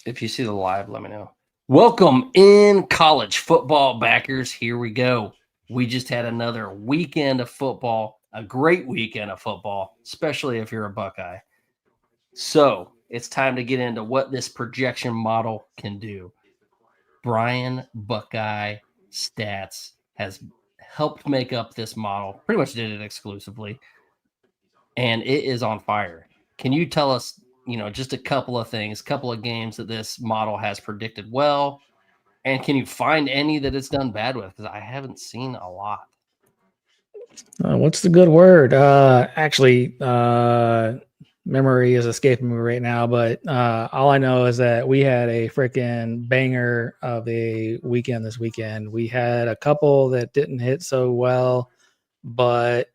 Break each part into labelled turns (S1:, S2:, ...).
S1: If you see the live, let me know. Welcome in, college football backers. Here we go. We just had another weekend of football, a great weekend of football, especially if you're a Buckeye. So it's time to get into what this projection model can do. Brian Buckeye Stats has helped make up this model, pretty much did it exclusively, and it is on fire. Can you tell us, just a couple of things, couple of games that this model has predicted well, and can you find any that it's done bad with? Because I haven't seen a lot.
S2: What's the good word? Memory is escaping me right now, but all I know is that we had a freaking banger of a weekend this weekend. We had a couple that didn't hit so well, but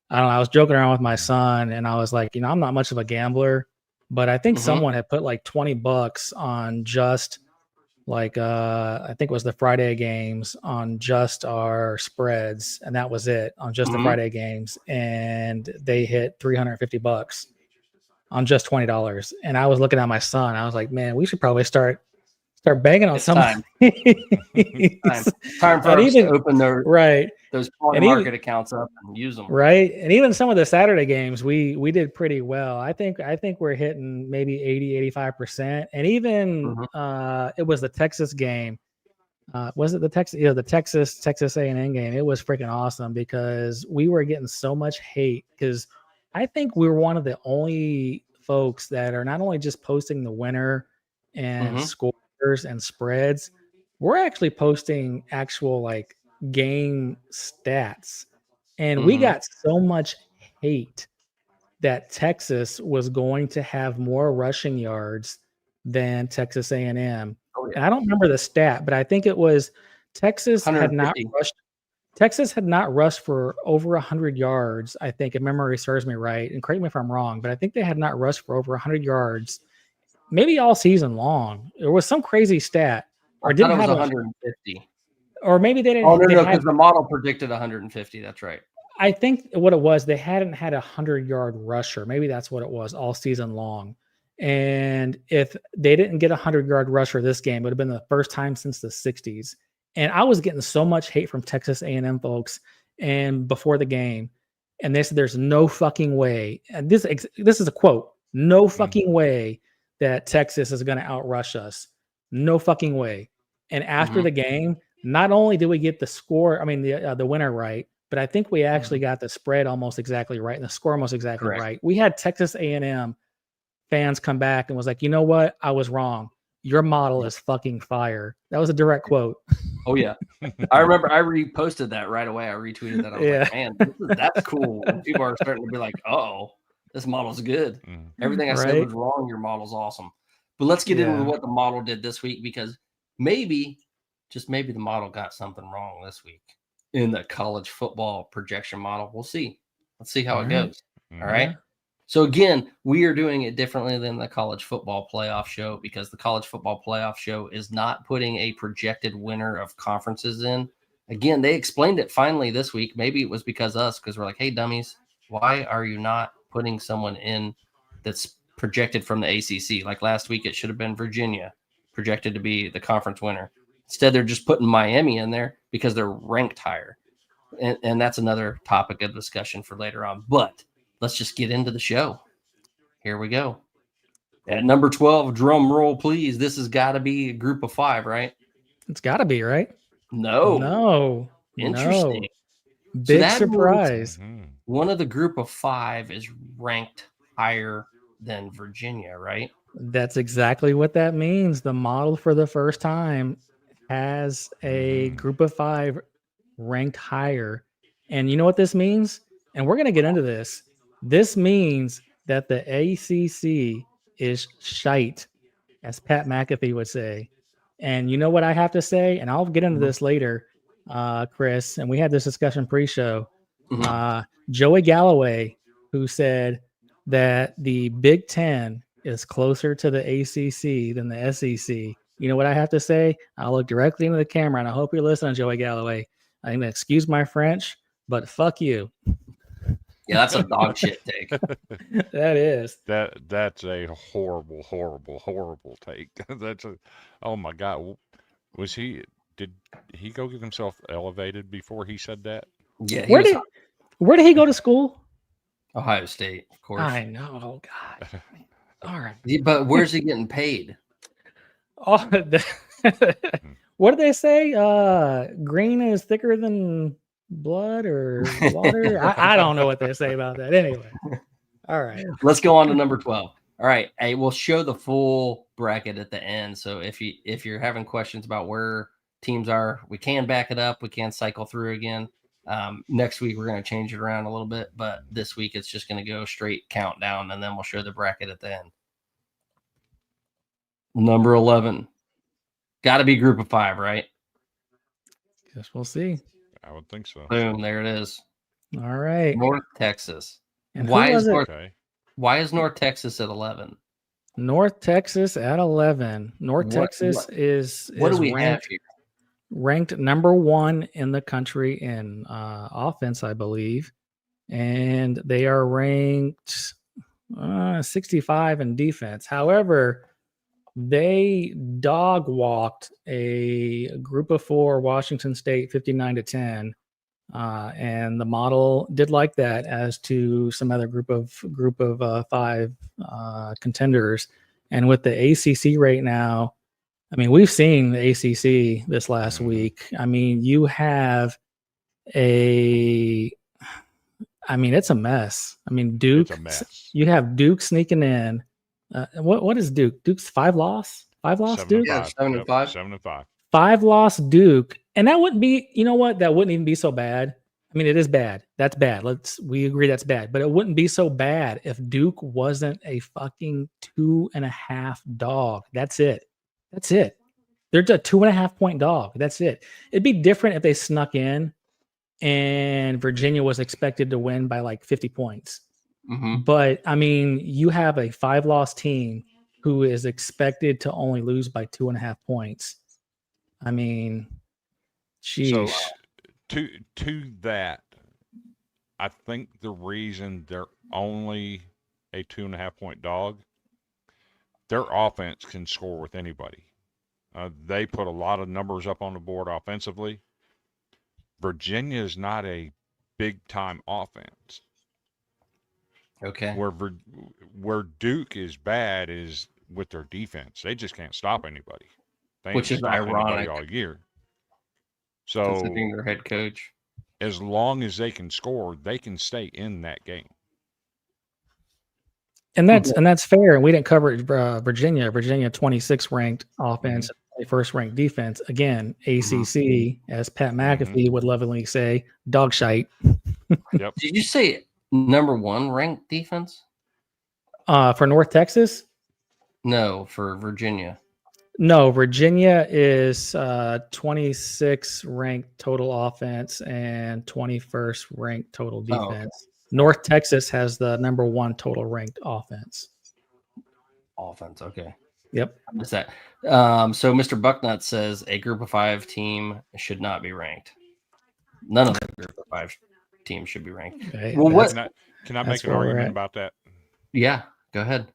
S2: I don't know. I was joking around with my son and I was like, I'm not much of a gambler, but I think someone had put like $20 on just I think it was the Friday games on just our spreads, and that was it on just the Friday games, and they hit $350 on just $20. And I was looking at my son, I was like, man, we should probably start banging on some
S1: time. Time for us to open those Polymarket accounts up and use them.
S2: Right. And even some of the Saturday games, we did pretty well. I think we're hitting maybe 80-85%. And even it was the Texas game. Was it the Texas? The Texas A&M game. It was freaking awesome because we were getting so much hate because I think we were one of the only folks that are not only just posting the winner and scores and spreads, we're actually posting actual game stats. And we got so much hate that Texas was going to have more rushing yards than Texas A&M. Oh, yeah. And I don't remember the stat, but I think it was Texas had not rushed for over 100 yards. I think, if memory serves me right, and correct me if I'm wrong, but I think they had not rushed for over 100 yards, maybe all season long. There was some crazy stat,
S1: or didn't have 150,
S2: or maybe they didn't.
S1: Oh no, because the model predicted 150. That's right.
S2: I think what it was, they hadn't had a 100-yard rusher. Maybe that's what it was all season long. And if they didn't get a 100-yard rusher this game, it would have been the first time since the 60s. And I was getting so much hate from Texas A&M folks and before the game. And they said, there's no fucking way. And this is a quote. No fucking way that Texas is going to outrush us. No fucking way. And after the game, not only did we get the score, the winner right, but I think we actually got the spread almost exactly right and the score almost exactly right. We had Texas A&M fans come back and was like, you know what? I was wrong. Your model is fucking fire. That was a direct quote.
S1: Oh, yeah. I remember I reposted that right away. I retweeted that. I was like, man, that's cool. And people are starting to be like, oh, this model's good. Everything I said was wrong. Your model's awesome. But let's get into what the model did this week, because maybe, just maybe, the model got something wrong this week in the college football projection model. We'll see. Let's see how it goes. All right. So again, we are doing it differently than the college football playoff show, because the college football playoff show is not putting a projected winner of conferences in. Again, they explained it finally this week. Maybe it was because we're like, hey, dummies, why are you not putting someone in that's projected from the ACC? Like last week, it should have been Virginia projected to be the conference winner. Instead, they're just putting Miami in there because they're ranked higher. And that's another topic of discussion for later on. But let's just get into the show. Here we go. At number 12, drum roll, please. This has got to be a group of 5, right?
S2: It's got to be, right?
S1: No. Interesting.
S2: Big surprise.
S1: One of the group of 5 is ranked higher than Virginia, right?
S2: That's exactly what that means. The model for the first time has a group of 5 ranked higher. And you know what this means? And we're going to get into this. This means that the ACC is shite, as Pat McAfee would say. And you know what I have to say? And I'll get into this later, Chris. And we had this discussion pre-show. Joey Galloway, who said that the Big Ten is closer to the ACC than the SEC. You know what I have to say? I'll look directly into the camera, and I hope you're listening, Joey Galloway. I'm going to excuse my French, but fuck you.
S1: Yeah, that's a dog shit take.
S2: That is.
S3: That's a horrible, horrible, horrible take. Oh my God. Did he go get himself elevated before he said that?
S1: Yeah,
S2: where did he go to school?
S1: Ohio State, of course.
S2: I know. Oh God. All right.
S1: But where's he getting paid?
S2: Oh, what did they say? Green is thicker than blood or water. I don't know what they say about that. Anyway. All right.
S1: Let's go on to number 12. All right. Hey, we'll show the full bracket at the end. So if you're having questions about where teams are, we can back it up. We can cycle through again. Next week we're going to change it around a little bit, but this week it's just going to go straight countdown, and then we'll show the bracket at the end. Number 11. Got to be group of 5, right?
S2: Guess we'll see.
S3: I would think so.
S1: Boom, there it is.
S2: All right.
S1: North Texas.
S2: And
S1: Why is
S3: North
S1: Texas at 11?
S2: North Texas at 11. Texas is
S1: what do we
S2: ranked,
S1: have here?
S2: Ranked number 1 in the country in offense, I believe. And they are ranked 65 in defense. However, they dog walked a group of 4 Washington State 59-10. And the model did like that, as to some other group of 5 contenders. And with the ACC right now, I mean, we've seen the ACC this last week. I mean, you have it's a mess. I mean, Duke,
S3: it's a mess.
S2: You have Duke sneaking in. What is Duke? Duke's 5 loss? 5 loss, Duke?
S1: Yeah, 7-5.
S3: 7-5.
S2: 5 loss Duke. And that wouldn't be, you know what? That wouldn't even be so bad. I mean, it is bad. That's bad. We agree that's bad. But it wouldn't be so bad if Duke wasn't a fucking 2.5 dog. That's it. They're just a 2.5 point dog. That's it. It'd be different if they snuck in and Virginia was expected to win by like 50 points.
S1: Mm-hmm.
S2: But I mean, you have a 5 loss team who is expected to only lose by 2.5 points. I mean, sheesh.
S3: So to that, I think the reason they're only a 2.5 point dog, their offense can score with anybody. They put a lot of numbers up on the board offensively. Virginia is not a big time offense.
S1: Okay.
S3: Where Duke is bad is with their defense. They just can't stop anybody.
S1: Which is ironic
S3: all year. So
S1: considering their head coach,
S3: as long as they can score, they can stay in that game.
S2: And that's fair. And we didn't cover Virginia. Virginia 26 ranked offense, 21st ranked defense. Again, ACC, as Pat McAfee would lovingly say, dog shite.
S3: Yep.
S1: Did you say number 1 ranked defense?
S2: For North Texas?
S1: No, for Virginia.
S2: No, Virginia is 26 ranked total offense and 21st ranked total defense.
S1: Oh.
S2: North Texas has the number 1 total ranked offense.
S1: Okay.
S2: Yep.
S1: I missed that. So Mr. Bucknut says a group of 5 team should not be ranked. None of the group of 5 teams should be ranked.
S2: Okay.
S1: Well,
S3: can I make an argument about that?
S1: Yeah, go ahead.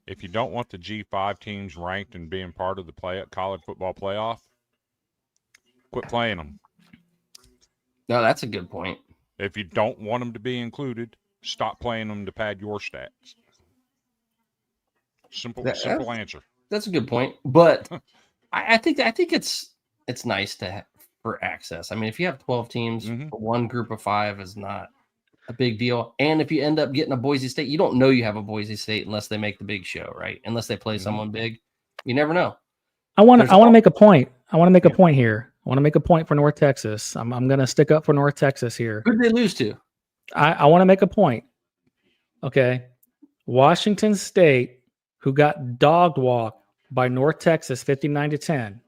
S3: If you don't want the G5 teams ranked and being part of the college football playoff, quit playing them.
S1: No, that's a good point.
S3: If you don't want them to be included, stop playing them to pad your stats. Simple answer. That's
S1: a good point. But I think it's nice for access. I mean, if you have 12 teams, one group of 5 is not a big deal. And if you end up getting a Boise State, you don't know you have a Boise State unless they make the big show, right? Unless they play someone big. You never know.
S2: I want to make a point. I want to make a point here. I want to make a point for North Texas. I'm going to stick up for North Texas here.
S1: Who did they lose to?
S2: I want to make a point. Okay. Washington State, who got dog walked by North Texas 59-10.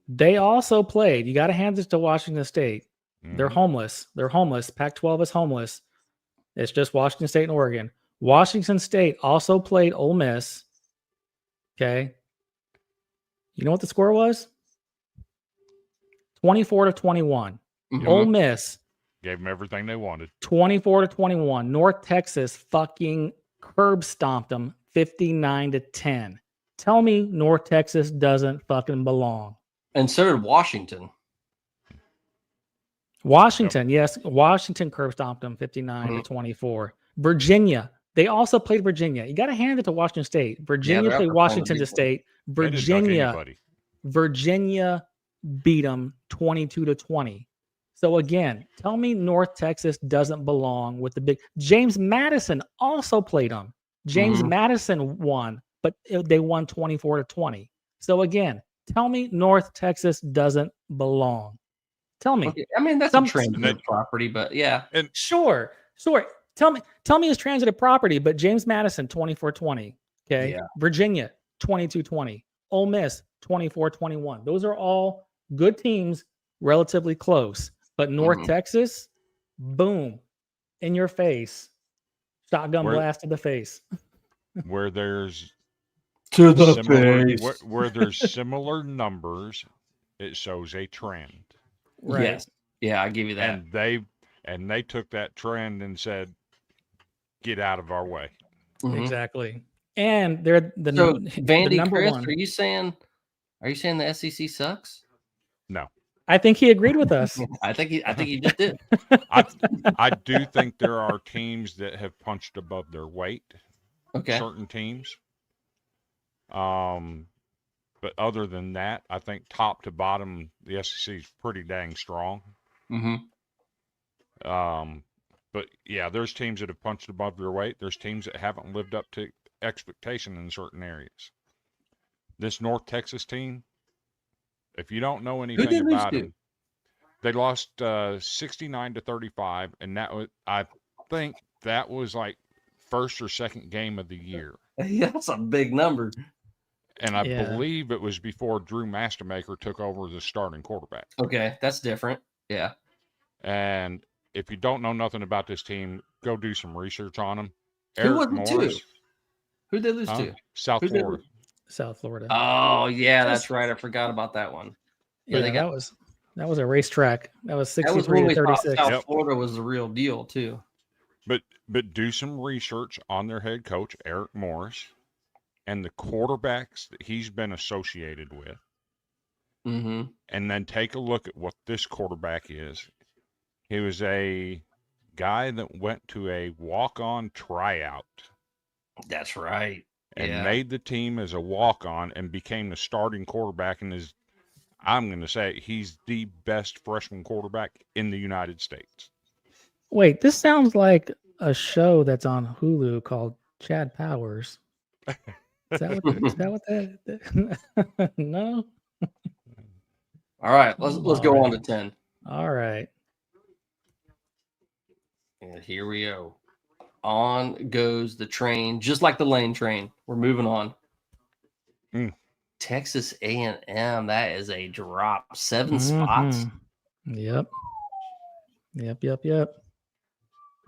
S2: They also played. You got to hand this to Washington State. They're homeless. Pac-12 is homeless. It's just Washington State and Oregon. Washington State also played Ole Miss. Okay. You know what the score was? 24-21. Ole Miss
S3: Gave them everything they wanted.
S2: 24-21. North Texas fucking curb stomped them 59-10. Tell me North Texas doesn't fucking belong.
S1: And so did Washington.
S2: Washington, yes. Washington curb stomped them 59-24. Virginia. They also played Virginia. You got to hand it to Washington State. Virginia played Washington State. Virginia beat them 22-20. So again, tell me North Texas doesn't belong with the big. James Madison also played them. James Madison won, but they won 24-20. So again, tell me North Texas doesn't belong. Tell me.
S1: Okay. I mean, that's a transitive property, but yeah.
S2: And sure. Tell me it's transitive property, but James Madison 24-20. Okay. Yeah. Virginia 22-20. Ole Miss 24-21. Those are all good teams, relatively close. But North Texas, boom, in your face. Shotgun blast to the face.
S3: Where there's
S1: to the face.
S3: Where there's similar numbers, it shows a trend.
S2: Right.
S1: Yes. Yeah, I give you that.
S3: And they took that trend and said, "Get out of our way."
S2: Exactly. And they're the
S1: Vandy
S2: number
S1: Chris,
S2: one.
S1: Are you saying the SEC sucks?
S3: No.
S2: I think he agreed with us.
S1: I think he just did.
S3: I do think there are teams that have punched above their weight.
S1: Okay.
S3: Certain teams. But other than that, I think top to bottom, the SEC is pretty dang strong. But yeah, there's teams that have punched above their weight. There's teams that haven't lived up to expectation in certain areas. This North Texas team, if you don't know anything about them, they lost 69-35, and I think that was like first or second game of the year.
S1: Yeah, that's a big number.
S3: And I believe it was before Drew Mastermaker took over as the starting quarterback.
S1: Okay, that's different. Yeah.
S3: And if you don't know nothing about this team, go do some research on them.
S1: Who'd they lose to?
S3: South Florida.
S2: South Florida.
S1: Oh, yeah, that's right. I forgot about that one.
S2: Yeah, that was a racetrack. That was 63-36.
S1: South Florida was the real deal too.
S3: But do some research on their head coach, Eric Morris, and the quarterbacks that he's been associated with. And then take a look at what this quarterback is. He was a guy that went to a walk-on tryout.
S1: That's right.
S3: And made the team as a walk-on and became the starting quarterback, and I'm going to say he's the best freshman quarterback in the United States.
S2: Wait, this sounds like a show that's on Hulu called Chad Powers. Is that what that? No.
S1: All right, let's go on to 10.
S2: All right.
S1: And here we go. On goes the train, just like the lane train. We're moving on. Texas A&M, that is a drop. 7 spots.
S2: Yep.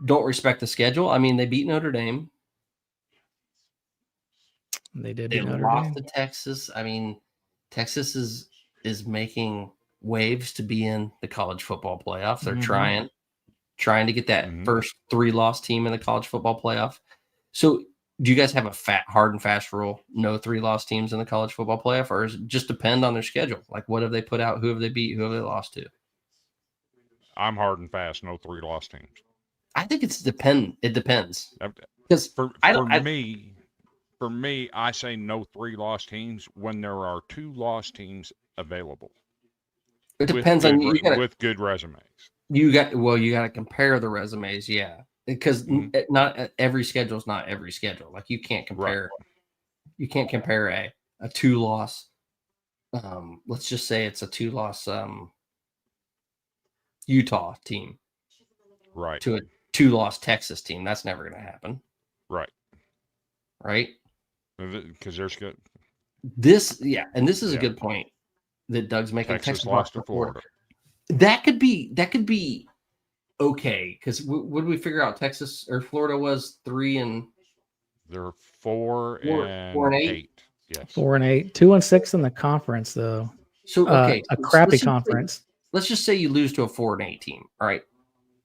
S1: Don't respect the schedule. I mean, they beat Notre Dame.
S2: They did.
S1: They lost to Texas. I mean, Texas is making waves to be in the college football playoff. They're trying to get that first 3-loss team in the college football playoff. So do you guys have a hard and fast rule? No 3-loss teams in the college football playoff, or does it just depend on their schedule? Like, what have they put out? Who have they beat? Who have they lost to?
S3: I'm hard and fast. No 3-loss teams.
S1: I think it depends.
S3: Because for me, I say no 3-loss teams when there are 2-loss teams available.
S1: It depends on
S3: with good resumes.
S1: You got to compare the resumes, yeah, because not every schedule is not every schedule. Like you can't compare. Right. You can't compare a 2-loss. Let's just say it's a 2-loss Utah team,
S3: right,
S1: to a 2-loss Texas team. That's never going to happen. Right.
S3: Because there's good.
S1: This is a good point that Doug's making.
S3: Texas lost to Florida.
S1: That could be okay, because what did we figure out? Texas or Florida was 3
S3: They're 4 and 8. Yes,
S2: 4-8, 2-6 in the conference though.
S1: So okay,
S2: a crappy conference.
S1: Let's just say you lose to a 4-8 team. All right,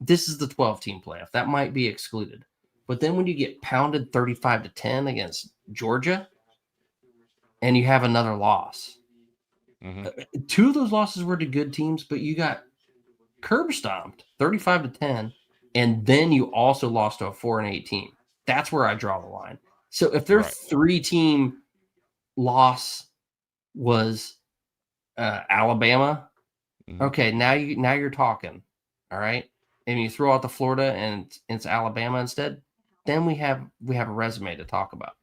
S1: this is the 12-team playoff. That might be excluded. But then when you get pounded 35-10 against Georgia and you have another loss, two of those losses were to good teams, but you got curb stomped 35-10, and then you also lost to a 4-8 team. That's where I draw the line. So if their 3-team loss was Alabama, okay, now you're talking, all right. And you throw out the Florida and it's Alabama instead, then we have a resume to talk about,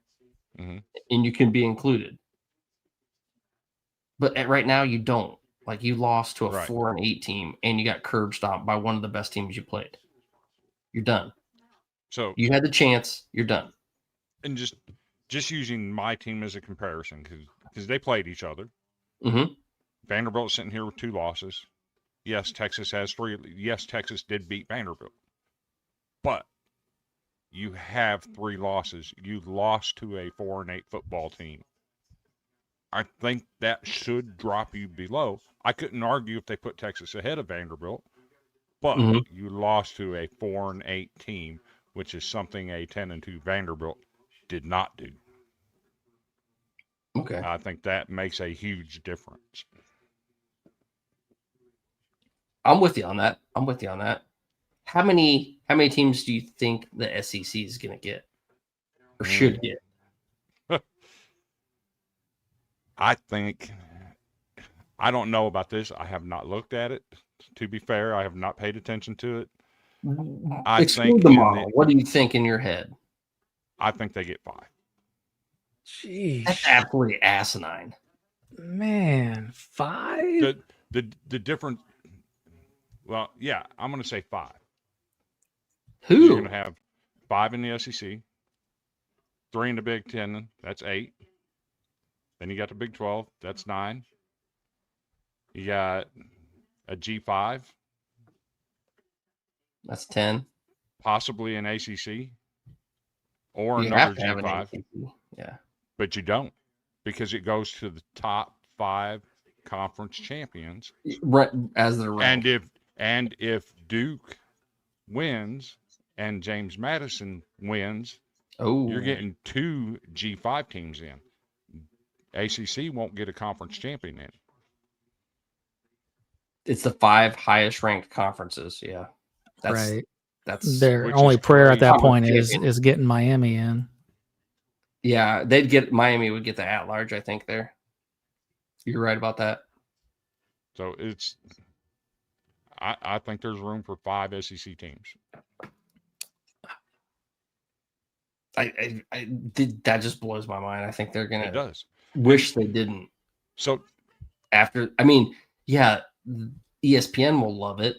S1: and you can be included. But right now you don't. Like, you lost to a 4-8 team, and you got curb stomped by one of the best teams you played. You're done.
S3: So
S1: you had the chance. You're done.
S3: And just using my team as a comparison, because they played each other. Vanderbilt's sitting here with 2 losses. Yes, Texas has 3. Yes, Texas did beat Vanderbilt. But you have 3 losses. You lost to a 4-8 football team. I think that should drop you below. I couldn't argue if they put Texas ahead of Vanderbilt, but you lost to a 4-8 team, which is something a 10-2 Vanderbilt did not do.
S1: Okay.
S3: I think that makes a huge difference.
S1: I'm with you on that. How many teams do you think the SEC is going to get or should get?
S3: I think, I don't know about this. I have not looked at it. To be fair, I have not paid attention to it.
S1: Exclude the model. What do you think in your head?
S3: I think they get 5.
S2: Jeez.
S1: That's absolutely asinine.
S2: Man, 5?
S3: The difference, well, yeah, I'm going to say 5.
S1: Who?
S3: You're going to have 5 in the SEC, 3 in the Big Ten, that's 8. Then you got the Big 12, that's 9. You got a G5.
S1: That's 10.
S3: Possibly an ACC or another G5.
S1: Yeah.
S3: But you don't, because it goes to the top 5 conference champions.
S1: Right, as they're ranked.
S3: And if Duke wins and James Madison wins, you're getting 2 G5 teams in. ACC won't get a conference champion in.
S1: It's the 5 highest ranked conferences. Yeah. That's
S2: their only prayer at that point is getting Miami in.
S1: Yeah, Miami would get the at-large, I think, there. You're right about that.
S3: So I think there's room for 5 SEC teams.
S1: That just blows my mind. I think they're gonna.
S3: It does.
S1: Wish they didn't.
S3: So
S1: ESPN will love it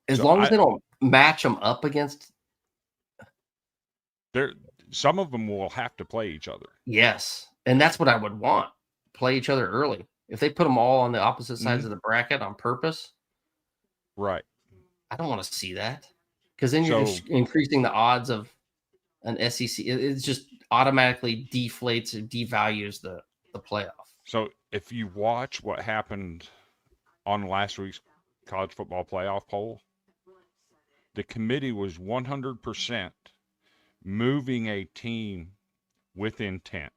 S1: as long as they don't match them up against.
S3: Some of them will have to play each other.
S1: Yes, and that's what I would want. Play each other early. If they put them all on the opposite sides of the bracket on purpose,
S3: right?
S1: I don't want to see that, because then you're just increasing the odds of an SEC. It's just automatically deflates or devalues the playoff.
S3: So if you watch what happened on last week's college football playoff poll, the committee was 100% moving a team with intent.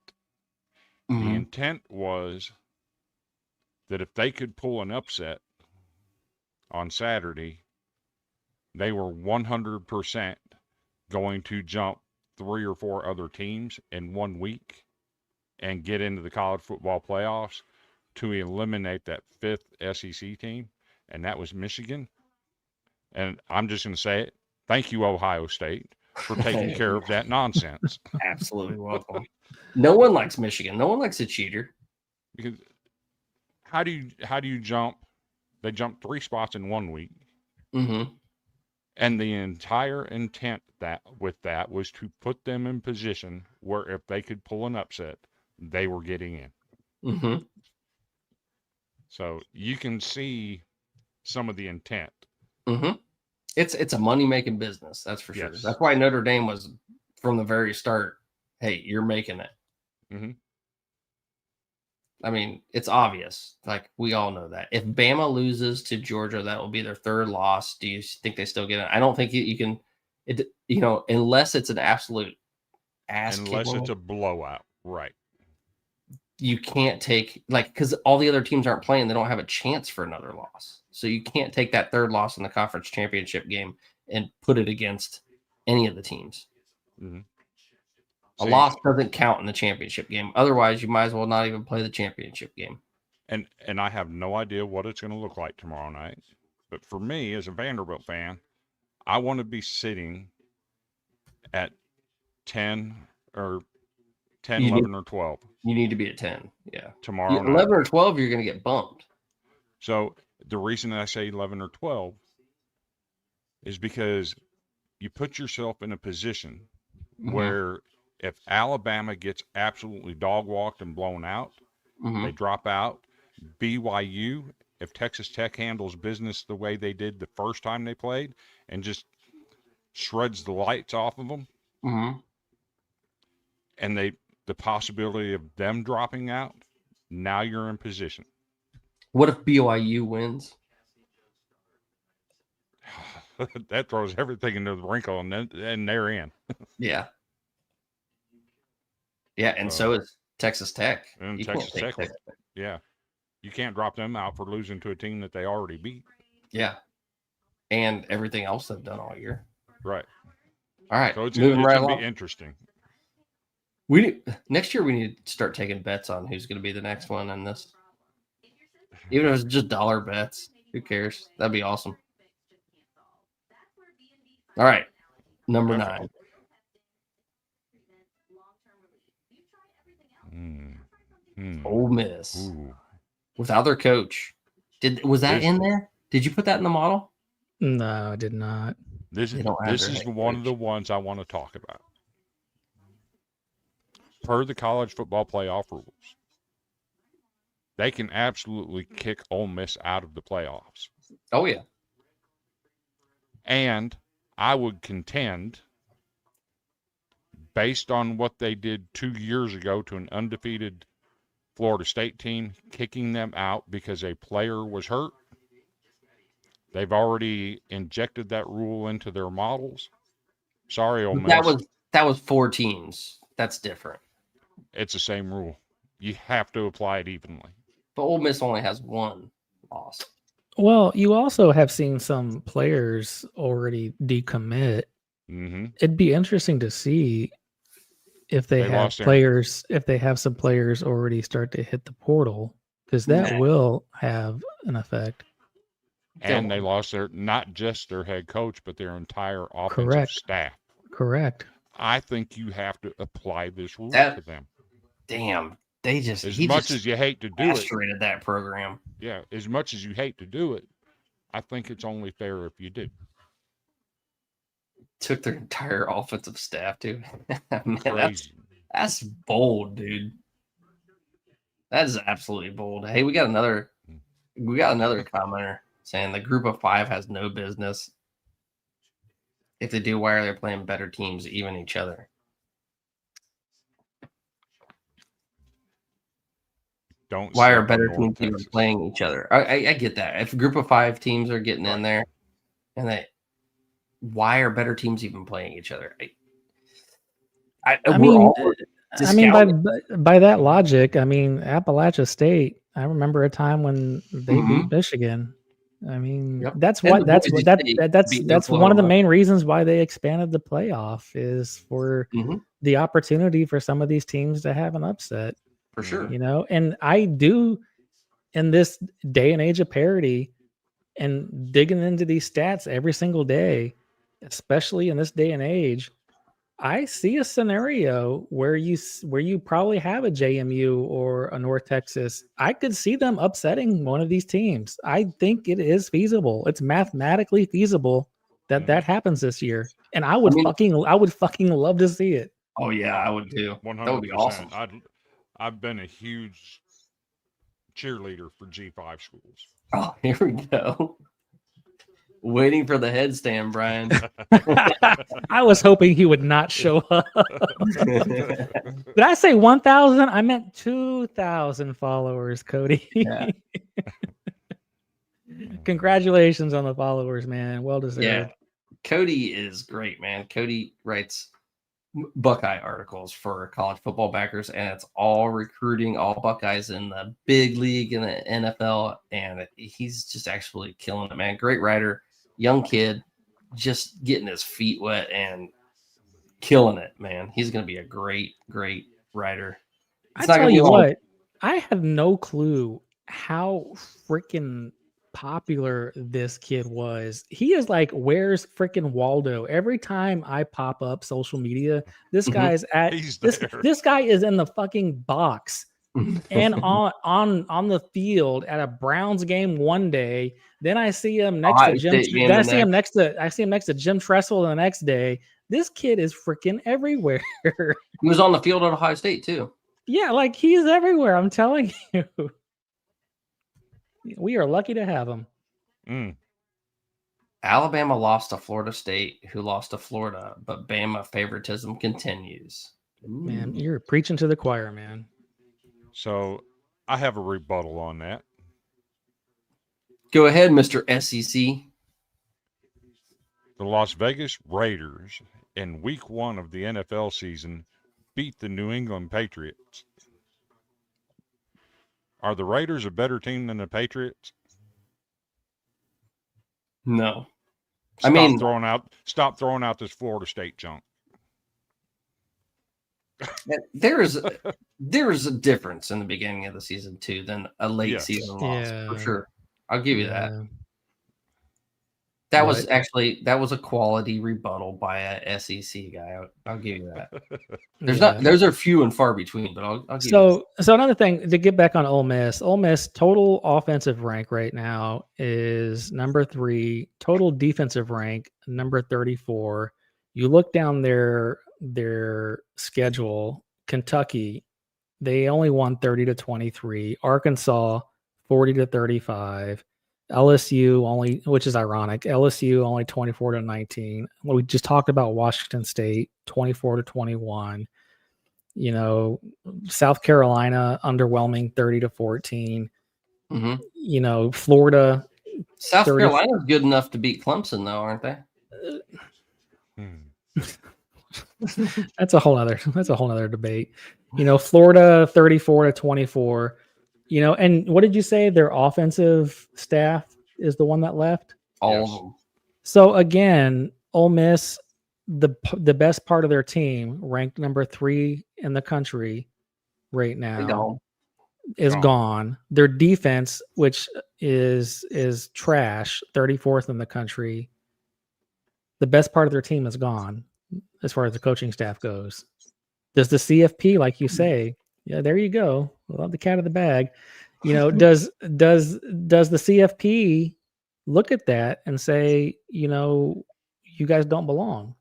S3: The intent was that if they could pull an upset on Saturday, they were 100% going to jump 3 or 4 other teams in 1 week and get into the college football playoffs to eliminate that 5th SEC team, and that was Michigan. And I'm just going to say it. Thank you, Ohio State, for taking care of that nonsense.
S1: Absolutely welcome. No one likes Michigan. No one likes a cheater.
S3: Because how do you jump? They jumped 3 spots in 1 week. And the entire intent with that was to put them in position where if they could pull an upset, they were getting in. So you can see some of the intent.
S1: It's a money-making business, that's for sure.
S3: Yes.
S1: That's why Notre Dame was, from the very start, hey, you're making it. I mean, it's obvious. Like, we all know that. If Bama loses to Georgia, that will be their third loss. Do you think they still get it? I don't think you can, unless it's an absolute ass kicking.
S3: Unless it's a blowout. Right.
S1: You can't take, because all the other teams aren't playing. They don't have a chance for another loss. So you can't take that third loss in the conference championship game and put it against any of the teams.
S3: Mm-hmm.
S1: A loss doesn't count in the championship game. Otherwise, you might as well not even play the championship game.
S3: And I have no idea what it's going to look like tomorrow night. But for me, as a Vanderbilt fan, I want to be sitting at 10 or 10, 11, or 12.
S1: You need to be at 10. Yeah.
S3: Tomorrow night.
S1: 11 or 12, you're going to get bumped.
S3: So the reason I say 11 or 12 is because you put yourself in a position where if Alabama gets absolutely dog walked and blown out, they drop out. BYU, if Texas Tech handles business the way they did the first time they played and just shreds the lights off of them, and the possibility of them dropping out, now you're in position.
S1: What if BYU wins?
S3: That throws everything into the wrinkle, and they're in.
S1: Yeah. Yeah, and so is Texas Tech.
S3: And Texas Tech. Yeah. You can't drop them out for losing to a team that they already beat.
S1: Yeah. And everything else they've done all year.
S3: Right.
S1: All right.
S3: So it's going to be interesting.
S1: Next year we need to start taking bets on who's going to be the next one in this. Even if it's just dollar bets. Who cares? That'd be awesome. All right. Number 9. Ole Miss.
S3: Ooh.
S1: Without their coach. Was that in there? Did you put that in the model?
S2: No, I did not.
S3: This is one of the ones I want to talk about. Per the college football playoff rules, they can absolutely kick Ole Miss out of the playoffs.
S1: Oh, yeah.
S3: And I would contend, based on what they did 2 years ago to an undefeated Florida State team, kicking them out because a player was hurt, they've already injected that rule into their models. Sorry, Ole Miss.
S1: That was 4 teams. That's different.
S3: It's the same rule. You have to apply it evenly.
S1: But Ole Miss only has 1 loss.
S2: Well, you also have seen some players already decommit. It'd be interesting to see if they have players, if they have some players already start to hit the portal, because that will have an effect.
S3: And they lost not just their head coach, but their entire offensive staff.
S2: Correct.
S3: I think you have to apply this rule to them.
S1: Damn. They just
S3: as much as you hate to do
S1: it, that program.
S3: Yeah, as much as you hate to do it, I think it's only fair if you do.
S1: Took their entire offensive staff, too. Man, that's bold, dude. That is absolutely bold. Hey, we got another commenter saying the group of 5 has no business. If they do, why are they playing better teams, even each other? Why are better teams even playing each other? I get that. If a group of 5 teams are getting in there, and why are better teams even playing each other?
S2: I mean, by that logic, I mean, Appalachia State. I remember a time when they beat Michigan. I mean, that's one of the main reasons why they expanded the playoff is for the opportunity for some of these teams to have an upset.
S1: For sure.
S2: You know, and I do, in this day and age of parity and digging into these stats every single day, especially in this day and age, I see a scenario where you probably have a JMU or a North Texas. I could see them upsetting one of these teams. I think it is feasible. It's mathematically feasible that happens this year. And I would fucking love to see it.
S1: Oh yeah, I would too.
S3: 100%.
S1: That would be awesome.
S3: I've been a huge cheerleader for G5 schools.
S1: Oh, here we go. Waiting for the headstand, Brian.
S2: I was hoping he would not show up. Did I say 1,000? I meant 2,000 followers, Cody.
S1: Yeah.
S2: Congratulations on the followers, man. Well deserved.
S1: Yeah. Cody is great, man. Cody writes Buckeye articles for college football backers, and it's all recruiting, all Buckeyes in the big league in the NFL, and he's just actually killing it, man. Great writer, young kid, just getting his feet wet and killing it, man. He's going to be a great writer.
S2: I tell you what, I have no clue how freaking popular this kid was. He is like, where's freaking Waldo? Every time I pop up social media, this guy's at this guy is in the fucking box and on the field at a Browns game one day. Then I see him next to Jim. I see him next to Jim Tressel the next day. This kid is freaking everywhere.
S1: He was on the field at Ohio State too.
S2: Yeah, like he's everywhere. I'm telling you. We are lucky to have him.
S1: Alabama lost to Florida State, who lost to Florida, but Bama favoritism continues.
S2: Man, you're preaching to the choir, man.
S3: So I have a rebuttal on that.
S1: Go ahead, Mr. SEC.
S3: The Las Vegas Raiders in week 1 of the NFL season beat the New England Patriots. Are the Raiders a better team than the Patriots?
S1: No.
S3: Stop throwing out this Florida State junk.
S1: There's a difference in the beginning of the season too than a late season loss for sure. I'll give you that. That was a quality rebuttal by a SEC guy. I'll give you that. Those are few and far between, but I'll give you that.
S2: So another thing to get back on Ole Miss total offensive rank right now is number 3, total defensive rank number 34. You look down their schedule, Kentucky, they only won 30-23, Arkansas 40-35. LSU only, which is ironic. LSU only 24-19. We just talked about Washington State 24-21. You know, South Carolina underwhelming 30-14. You know, Florida.
S1: South Carolina's good enough to beat Clemson, though, aren't they?
S2: That's a whole other debate. You know, Florida 34-24. You know, and what did you say? Their offensive staff is the one that left?
S1: All of them.
S2: So again, Ole Miss, the best part of their team, ranked number 3 in the country right now, is gone. Their defense, which is trash, 34th in the country. The best part of their team is gone as far as the coaching staff goes. Does the CFP, like you say, yeah, there you go. Love the cat out of the bag. You know, does the CFP look at that and say, you know, you guys don't belong?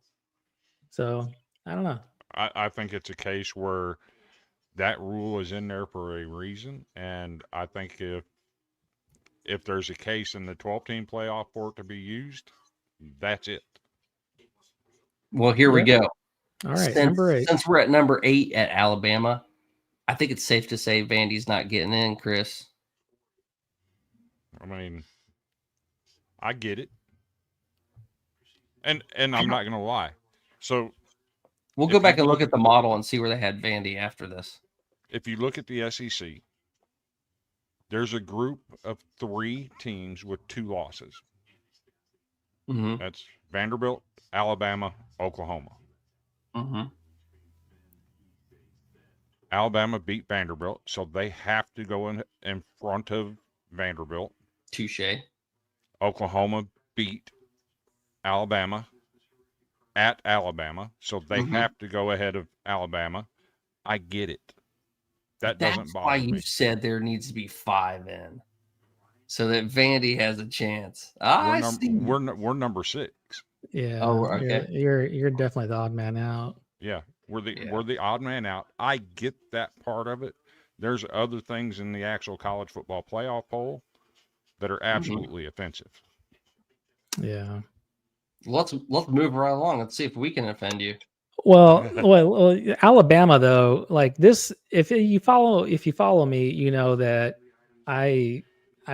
S2: So I don't know.
S3: I think it's a case where that rule is in there for a reason, and I think if there's a case in the 12-team playoff for it to be used, that's it.
S1: Well, here we go.
S2: All right,
S1: number 8. Since we're at number 8 at Alabama, I think it's safe to say Vandy's not getting in, Chris.
S3: I mean, I get it. And I'm not going to lie. So
S1: we'll go back and look at the model and see where they had Vandy after this.
S3: If you look at the SEC, there's a group of 3 teams with 2 losses. That's Vanderbilt, Alabama, Oklahoma. Alabama beat Vanderbilt, so they have to go in front of Vanderbilt.
S1: Touche.
S3: Oklahoma beat Alabama at Alabama, so they have to go ahead of Alabama. I get it. That doesn't bother me.
S1: That's why you said there needs to be 5 in, so that Vandy has a chance.
S3: We're number 6.
S2: Yeah. Oh, okay. You're definitely the odd man out.
S3: Yeah. We're the odd man out. I get that part of it. There's other things in the actual college football playoff poll that are absolutely offensive.
S2: Yeah.
S1: Let's move right along. Let's see if we can offend you.
S2: Well, Alabama though, like this, if you follow me, you know that I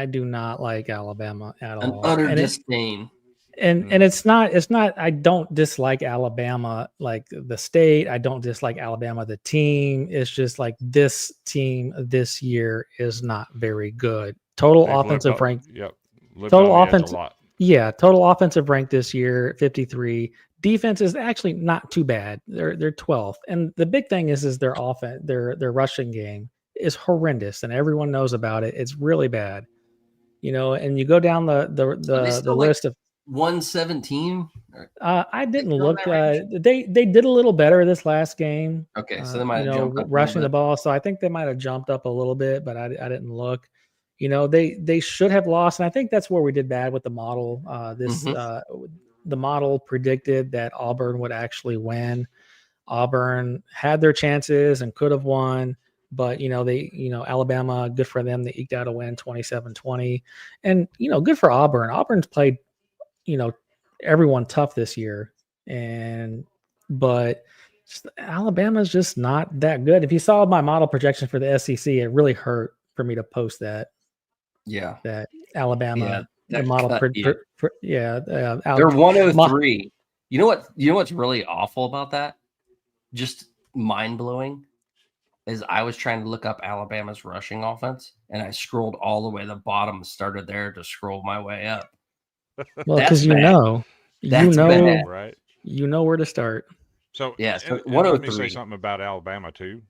S2: do not like Alabama at
S1: An
S2: all.
S1: utter
S2: And
S1: disdain.
S2: it's not I don't dislike Alabama like the state. I don't dislike Alabama the team. It's just like this team this year is not very good. Total offensive rank.
S3: Yep.
S2: Total
S3: on the edge
S2: offense.
S3: a lot.
S2: Yeah, total offensive rank this year 53. Defense is actually not too bad. They're 12th. And the big thing is their offense, their rushing game is horrendous and everyone knows about it. It's really bad. And you go down the list of
S1: 117.
S2: I didn't look. They did a little better this last game.
S1: Okay, so they might have jumped up
S2: rushing the ball. So I think they might have jumped up a little bit, but I didn't look. They should have lost, and I think that's where we did bad with the model. The model predicted that Auburn would actually win. Auburn had their chances and could have won, but Alabama, good for them. They eked out a win 27-20, and good for Auburn. Auburn's played everyone tough this year, but Alabama's just not that good. If you saw my model projection for the SEC, it really hurt for me to post that.
S1: Yeah,
S2: that Alabama the model.
S1: They're 103. You know what? You know what's really awful about that? Just mind blowing. Is I was trying to look up Alabama's rushing offense, and I scrolled all the way to the bottom, started there to scroll my way up.
S2: Well, because
S1: bad.
S3: Right?
S2: You know where to start.
S3: So
S1: yeah, so
S3: and let me say something about Alabama too.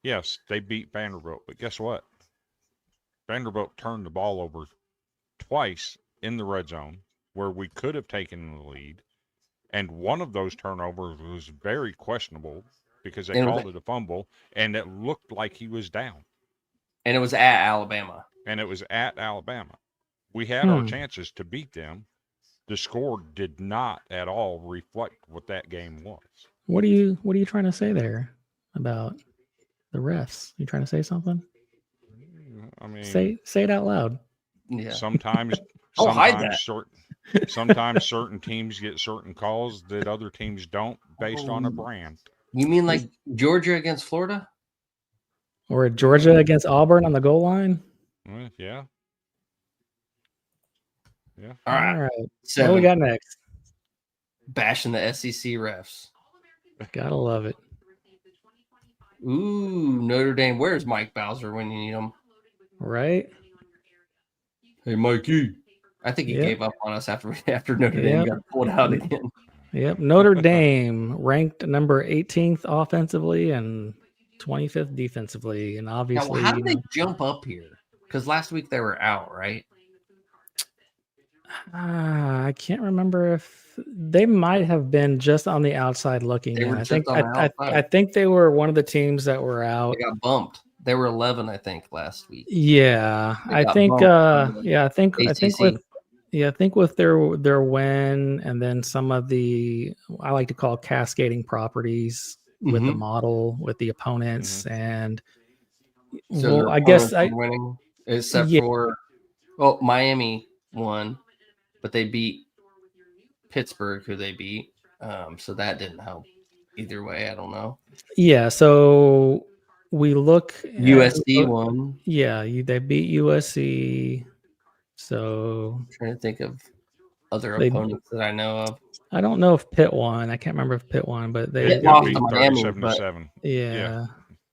S3: Yes, they beat Vanderbilt, but guess what? Vanderbilt turned the ball over twice in the red zone where we could have taken the lead, and one of those turnovers was very questionable because they called it a fumble, and it looked like he was down.
S1: And it was at Alabama.
S3: We had our chances to beat them. The score did not at all reflect what that game was.
S2: What are you trying to say there about the refs? You trying to say something?
S3: I mean,
S2: say it out loud.
S1: Yeah.
S3: Sometimes certain teams get certain calls that other teams don't based on a brand.
S1: You mean like Georgia against Florida?
S2: Or Georgia against Auburn on the goal line?
S3: Yeah.
S2: All right.
S1: What
S2: do we got next?
S1: Bashing the SEC refs.
S2: Gotta love it.
S1: Ooh, Notre Dame. Where's Mike Bowser when you need him?
S2: Right.
S1: Hey, Mikey. I think he gave up on us after Notre Dame got pulled out again.
S2: Yep. Notre Dame ranked number 18th offensively and 25th defensively. And obviously,
S1: how did they jump up here? Because last week they were out, right?
S2: I can't remember if they might have been just on the outside looking in. I think they were one of the teams that were out.
S1: They got bumped. They were 11, I think, last week.
S2: Yeah, I think with their win and then some of the I like to call cascading properties with the model with the opponents and
S1: so
S2: I guess
S1: winning except for Miami won, but they beat Pittsburgh, who they beat. So that didn't help either way. I don't know.
S2: Yeah, so we look
S1: USC won.
S2: Yeah, they beat USC. So
S1: I'm trying to think of other opponents that I know of.
S2: I don't know if Pitt won. I can't remember if Pitt won, but they
S1: lost to Miami.
S3: 37-7.
S2: Yeah.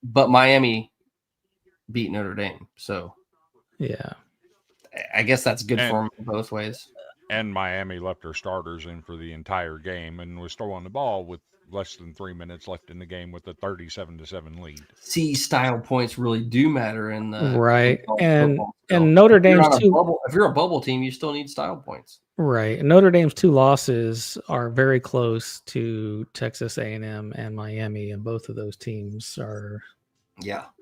S1: But Miami beat Notre Dame. So
S2: yeah.
S1: I guess that's good for them both ways.
S3: And Miami left their starters in for the entire game and was throwing the ball with less than 3 minutes left in the game with a 37-7 lead.
S1: See, style points really do matter in the
S2: right. And Notre Dame's
S1: if you're a bubble team, you still need style points.
S2: Right. And Notre Dame's 2 losses are very close to Texas A&M and Miami, and both of those teams are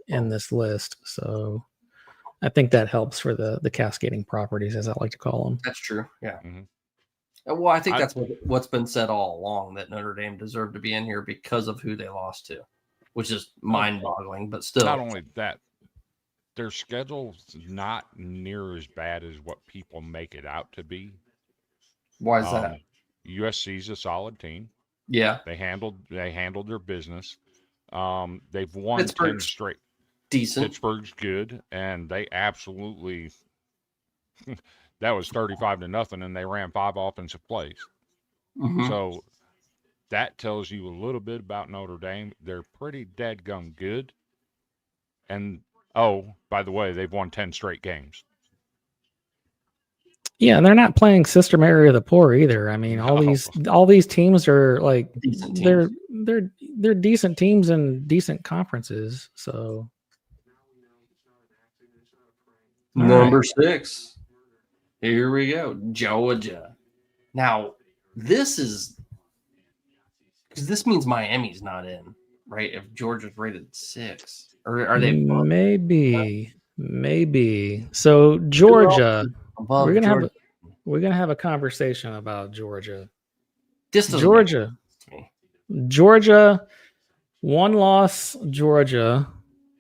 S2: in this list. So I think that helps for the cascading properties, as I like to call them.
S1: That's true. Yeah. Mm-hmm. Well, I think that's what's been said all along, that Notre Dame deserved to be in here because of who they lost to, which is mind-boggling, but still.
S3: Not only that, their schedule's not near as bad as what people make it out to be.
S1: Why is that?
S3: USC's a solid team.
S1: Yeah.
S3: They handled their business. They've won 10
S1: Pittsburgh's
S3: straight.
S1: decent.
S3: Pittsburgh's good, and they absolutely that was 35-0, and they ran 5 offensive plays.
S1: Mm-hmm.
S3: So that tells you a little bit about Notre Dame. They're pretty dadgum good. And by the way, they've won 10 straight games.
S2: Yeah, and they're not playing Sister Mary of the Poor either. I mean, all these teams are like they're decent teams and decent conferences. So
S1: number 6. Here we go, Georgia. Now, this is because this means Miami's not in, right? If Georgia's rated 6, or are they?
S2: Maybe. So Georgia, we're gonna have a conversation about Georgia. Georgia, 1 loss. Georgia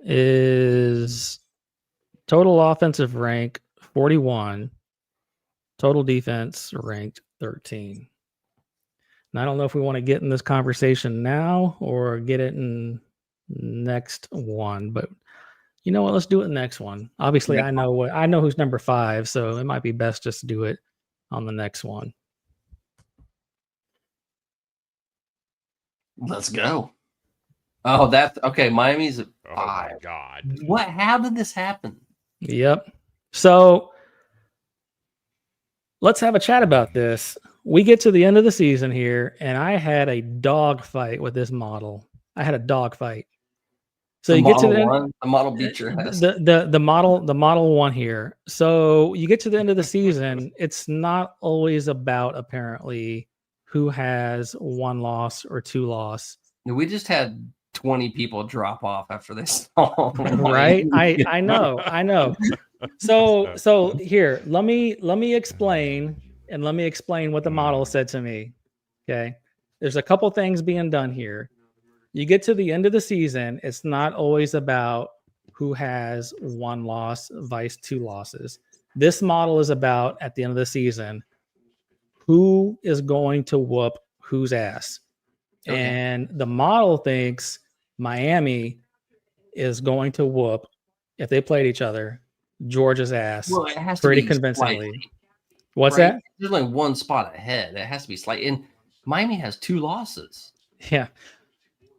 S2: is total offensive rank 41, total defense ranked 13. And I don't know if we want to get in this conversation now or get it in next one, but you know what? Let's do it next one. Obviously, I know who's number 5, so it might be best just to do it on the next one.
S1: Let's go. Oh, that's okay. Miami's at 5.
S3: Oh my God!
S1: What? How did this happen?
S2: Yep. So let's have a chat about this. We get to the end of the season here, and I had a dog fight with this model. I had a dog fight. So you get to the end,
S1: the model beat your ass.
S2: The model won here. So you get to the end of the season. It's not always about apparently who has 1 loss or 2 loss.
S1: We just had 20 people drop off after they saw.
S2: Right? I know. So here, let me explain, and let me explain what the model said to me. Okay. There's a couple things being done here. You get to the end of the season, it's not always about who has 1 loss, vice 2 losses. This model is about, at the end of the season, who is going to whoop whose ass. Okay. And the model thinks Miami is going to whoop, if they played each other, Georgia's ass pretty convincingly. Slightly. What's that?
S1: There's only 1 spot ahead. It has to be slight. And Miami has 2 losses.
S2: Yeah.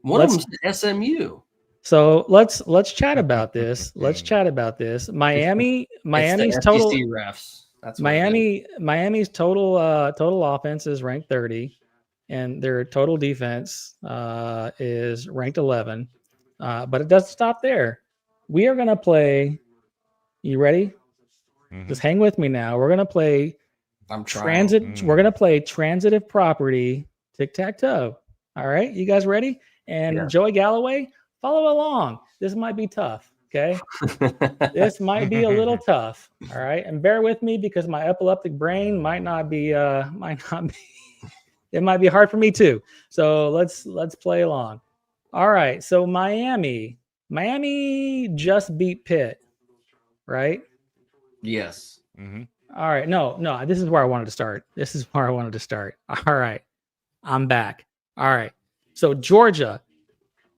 S1: One of them's SMU.
S2: So let's chat about this. Miami's total
S1: refs. That's
S2: Miami's total offense is ranked 30, and their total defense is ranked 11. But it doesn't stop there. We are going to play. You ready? Mm-hmm. Just hang with me now. We're going to play transit. We're going to play transitive property tic-tac-toe. All right, you guys ready? And Joey Galloway, follow along. This might be tough. Okay, this might be a little tough. All right, and bear with me because my epileptic brain might not be. It might be hard for me too. So let's play along. All right. So Miami just beat Pitt, right?
S1: Yes.
S3: Mm-hmm.
S2: All right. No. This is where I wanted to start. All right. I'm back. All right. So Georgia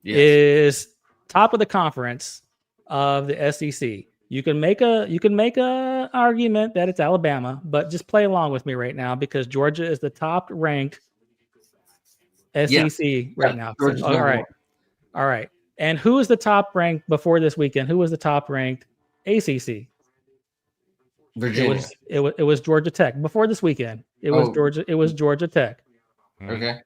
S2: is top of the conference of the SEC. You can make a argument that it's Alabama, but just play along with me right now because Georgia is the top ranked SEC right now. So, all right. And who is the top ranked before this weekend? Who was the top ranked ACC?
S1: Virginia.
S2: It was Georgia Tech before this weekend. It was Georgia Tech.
S1: Okay.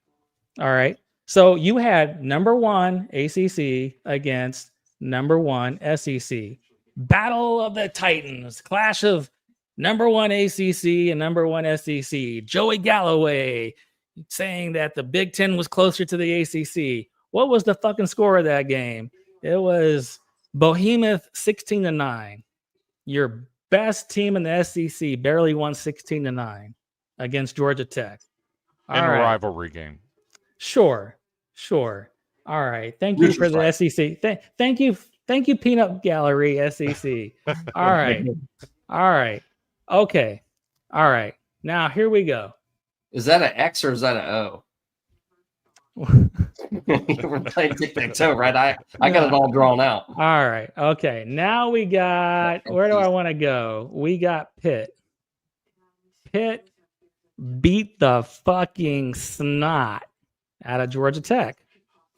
S2: All right. So you had number 1 ACC against number 1 SEC. Battle of the Titans. Clash of number 1 ACC and number 1 SEC. Joey Galloway saying that the Big Ten was closer to the ACC. What was the fucking score of that game? It was Behemoth 16-9. Your best team in the SEC barely won 16-9 against Georgia Tech.
S3: In a rivalry game.
S2: Sure. All right. Thank you for the SEC. Thank you, Peanut Gallery, SEC. All right. Okay. All right. Now here we go.
S1: Is that an X or is that an O? We're playing tic-tac-toe, right? I got it all drawn out.
S2: All right. Okay. Now we got, where do I want to go? We got Pitt. Pitt beat the fucking snot out of Georgia Tech,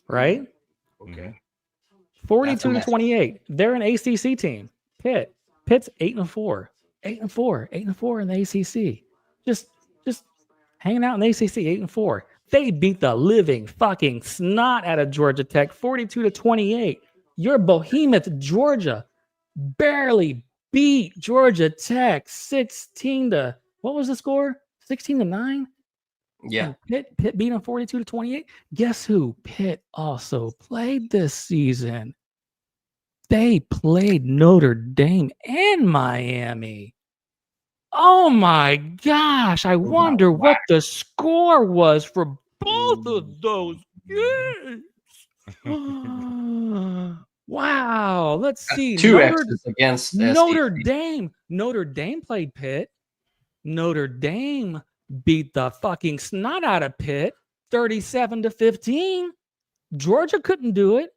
S2: right?
S1: Okay.
S2: 42-28. They're an ACC team. Pitt's 8-4. 8-4 in the ACC. Just hanging out in the ACC, 8-4. They beat the living fucking snot out of Georgia Tech, 42-28. Your behemoth Georgia barely beat Georgia Tech 16 to, what was the score? 16-9?
S1: Yeah.
S2: And Pitt beat them 42-28. Guess who Pitt also played this season? They played Notre Dame and Miami. Oh my gosh. I wonder what the score was for both of those games. Wow. Let's see.
S1: Two X's against
S2: Notre
S1: SEC.
S2: Dame. Notre Dame played Pitt. Notre Dame beat the fucking snot out of Pitt 37-15. Georgia couldn't do it.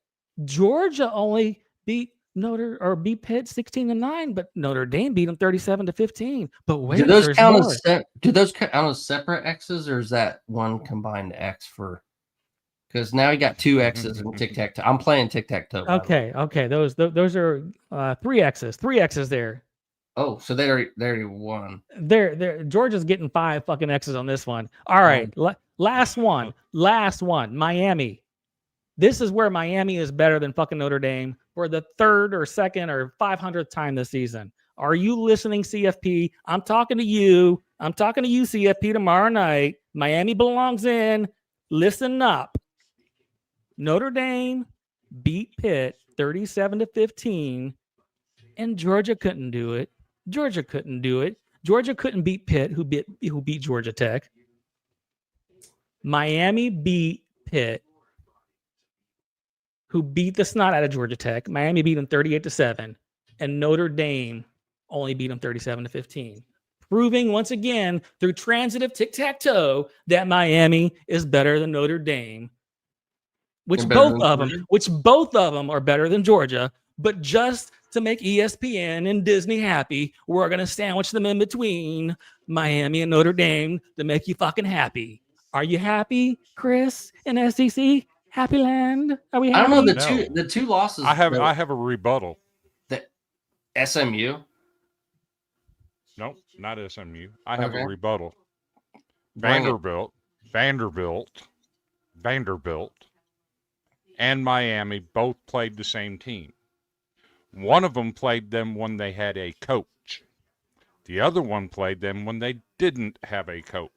S2: Georgia only beat Pitt 16-9, but Notre Dame beat them 37-15. But wait,
S1: do those count as separate X's, or is that one combined X for? Because now you got two X's in tic-tac-toe. I'm playing tic-tac-toe.
S2: Okay. Those are three X's. Three X's there.
S1: Oh, so they already won.
S2: They're Georgia's getting 5 fucking X's on this one. All right, last one. Miami. This is where Miami is better than fucking Notre Dame for the third or second or 500th time this season. Are you listening, CFP? I'm talking to you. CFP, tomorrow night. Miami belongs in. Listen up. Notre Dame beat Pitt 37-15, and Georgia couldn't do it. Georgia couldn't beat Pitt, who beat Georgia Tech. Miami beat Pitt, who beat the snot out of Georgia Tech. Miami beat them 38-7, and Notre Dame only beat them 37-15. Proving once again through transitive tic-tac-toe that Miami is better than Notre Dame, which both of them are better than Georgia. But just to make ESPN and Disney happy, we're going to sandwich them in between Miami and Notre Dame to make you fucking happy. Are you happy, Chris, in SEC? Happy land? Are we happy?
S1: I don't know. The two losses.
S3: I have a rebuttal.
S1: The SMU?
S3: Nope, not SMU. I have a rebuttal.
S1: Vanderbilt,
S3: and Miami both played the same team. One of them played them when they had a coach. The other one played them when they didn't have a coach.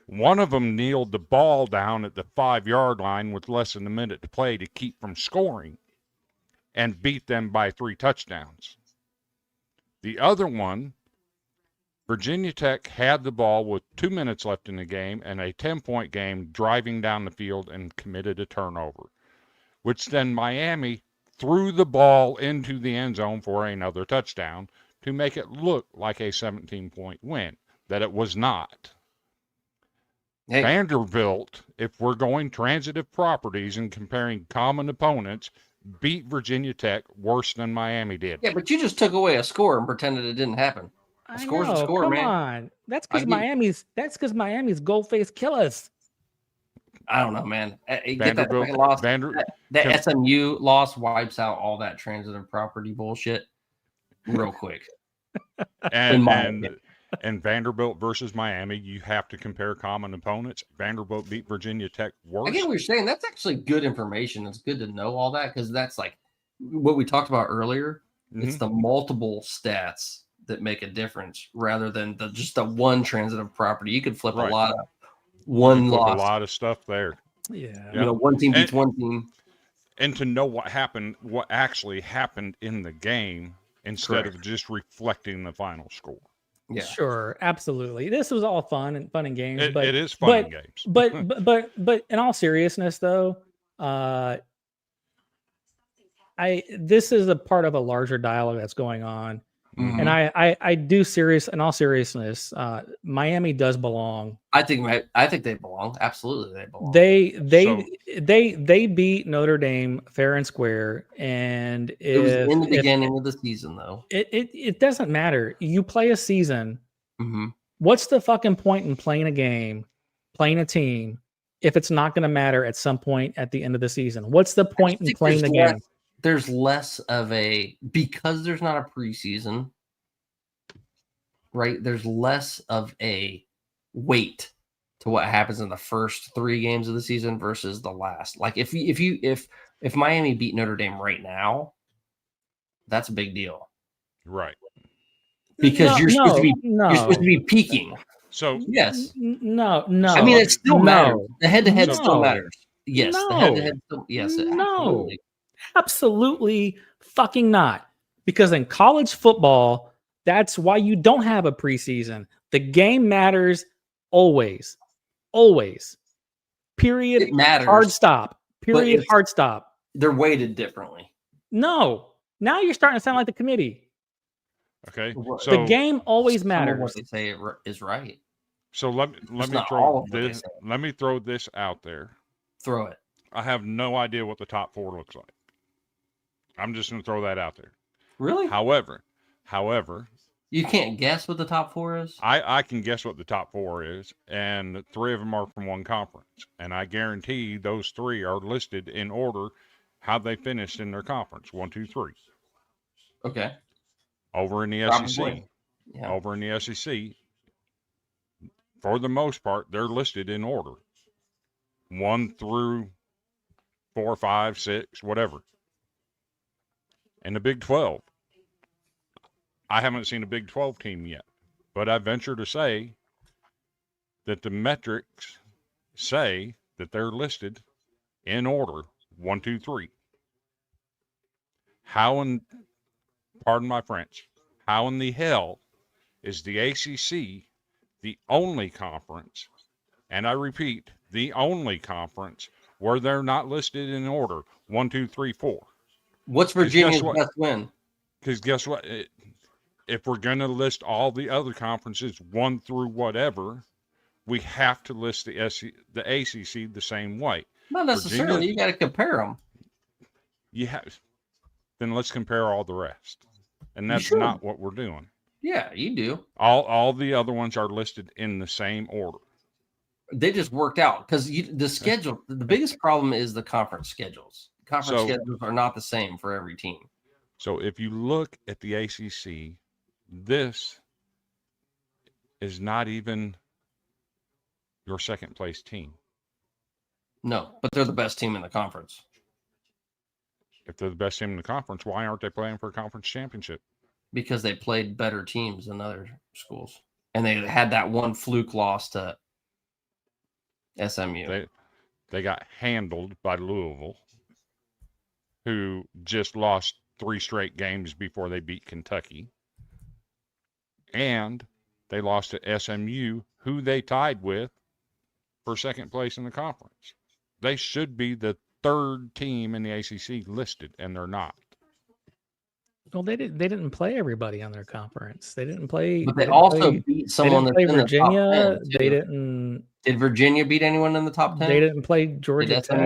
S3: One of them kneeled the ball down at the 5-yard line with less than a minute to play to keep from scoring and beat them by 3 touchdowns. The other one, Virginia Tech had the ball with 2 minutes left in the game and a 10-point game driving down the field and committed a turnover, which then Miami threw the ball into the end zone for another touchdown to make it look like a 17-point win, that it was not. Hey. Vanderbilt, if we're going transitive properties and comparing common opponents, beat Virginia Tech worse than Miami did.
S1: Yeah, but you just took away a score and pretended it didn't happen. A score's a score,
S2: come
S1: man.
S2: On. That's because Miami's gold-faced killers.
S1: I don't know, man. Get that fucking loss. That SMU loss wipes out all that transitive property bullshit real quick.
S3: And Vanderbilt versus Miami, you have to compare common opponents. Vanderbilt beat Virginia Tech worse.
S1: I get what you're saying. That's actually good information. It's good to know all that because that's like what we talked about earlier. Mm-hmm. It's the multiple stats that make a difference rather than just the one transitive property. You could flip a lot of one loss.
S3: A lot of stuff there.
S2: Yeah.
S1: You know, one team beats one team.
S3: And to know what actually happened in the game instead of just reflecting the final score.
S2: Yeah, sure, absolutely. This was all fun and games.
S3: It is fun and games.
S2: But in all seriousness, though, this is a part of a larger dialogue that's going on. And I do in all seriousness, Miami does belong.
S1: I think they belong. Absolutely, they belong.
S2: They beat Notre Dame fair and square, and
S1: it was in the beginning of the season, though.
S2: It doesn't matter. You play a season.
S1: Mm-hmm.
S2: What's the fucking point in playing a game, playing a team, if it's not going to matter at some point at the end of the season? What's the point in playing the game?
S1: There's less of because there's not a preseason, right? There's less of a weight to what happens in the first 3 games of the season versus the last. Like if Miami beat Notre Dame right now, that's a big deal,
S3: right?
S1: Because you're supposed to be peaking.
S3: So
S1: yes,
S2: no.
S1: I mean, it still matters. The head-to-head still matters. Yes, the head-to-head still. Yes, absolutely.
S2: Absolutely fucking not. Because in college football, that's why you don't have a preseason. The game matters always. Always. Period.
S1: It matters.
S2: Hard stop. Period. Hard stop.
S1: They're weighted differently.
S2: No. Now you're starting to sound like the committee.
S3: Okay.
S2: So the game always matters.
S1: What they say is right.
S3: So let me throw this out there.
S1: Throw it.
S3: I have no idea what the top 4 looks like. I'm just going to throw that out there.
S1: Really?
S3: However,
S1: you can't guess what the top 4 is?
S3: I can guess what the top 4 is, and 3 of them are from one conference. And I guarantee those 3 are listed in order how they finished in their conference. 1, 2, 3.
S1: Okay.
S3: Over in the SEC.
S1: Yeah.
S3: Over in the SEC, for the most part, they're listed in order. 1 through 4, 5, 6, whatever. And the Big 12. I haven't seen a Big 12 team yet, but I venture to say that the metrics say that they're listed in order 1, 2, 3. Pardon my French, how in the hell is the ACC the only conference, and I repeat, the only conference where they're not listed in order 1, 2, 3, 4?
S1: What's Virginia's best win?
S3: Because guess what? If we're going to list all the other conferences 1 through whatever, we have to list the ACC the same way.
S1: Not necessarily. You got to compare them.
S3: Then let's compare all the rest, and that's not what we're doing.
S1: Yeah, you do.
S3: All the other ones are listed in the same order.
S1: They just worked out because the schedule. The biggest problem is the conference schedules. Conference schedules are not the same for every team.
S3: So if you look at the ACC, this is not even your second place team.
S1: No, but they're the best team in the conference.
S3: If they're the best team in the conference, why aren't they playing for a conference championship?
S1: Because they played better teams than other schools. And they had that one fluke loss to SMU.
S3: They got handled by Louisville, who just lost 3 straight games before they beat Kentucky. And they lost to SMU, who they tied with for second place in the conference. They should be the 3rd team in the ACC listed, and they're not.
S2: Well, they didn't play everybody on their conference. They didn't play.
S1: But they also beat someone
S2: that's in Virginia.
S1: The top 10
S2: they didn't.
S1: Did Virginia beat anyone in the top 10?
S2: They didn't play Georgia Tech.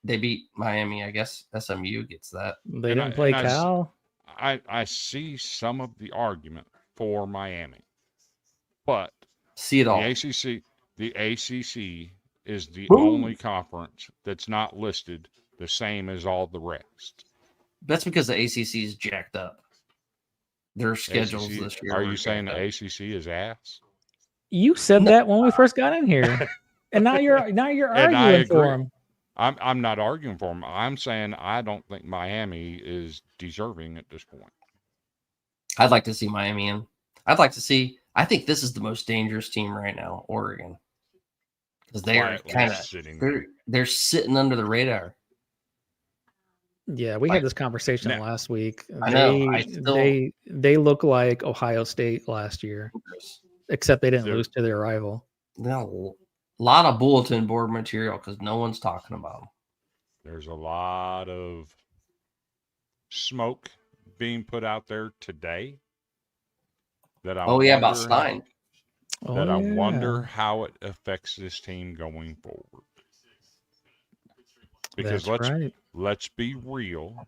S1: They beat Miami, I guess. SMU gets that.
S2: They didn't play Cal.
S3: I see some of the argument for Miami, but
S1: see it all.
S3: The ACC is the only conference that's not listed the same as all the rest.
S1: That's because the ACC is jacked up. Their schedules this year.
S3: Are you saying the ACC is ass?
S2: You said that when we first got in here, and now you're arguing for them.
S3: I'm not arguing for them. I'm saying I don't think Miami is deserving at this point.
S1: I'd like to see Miami in. I think this is the most dangerous team right now, Oregon, because they are kind of they're sitting under the radar.
S2: Yeah, we had this conversation last week.
S1: I know.
S2: They look like Ohio State last year, except they didn't lose to their rival.
S1: No, a lot of bulletin board material because no one's talking about them.
S3: There's a lot of smoke being put out there today that I
S1: about Stein.
S3: I wonder how it affects this team going forward. Because let's be real,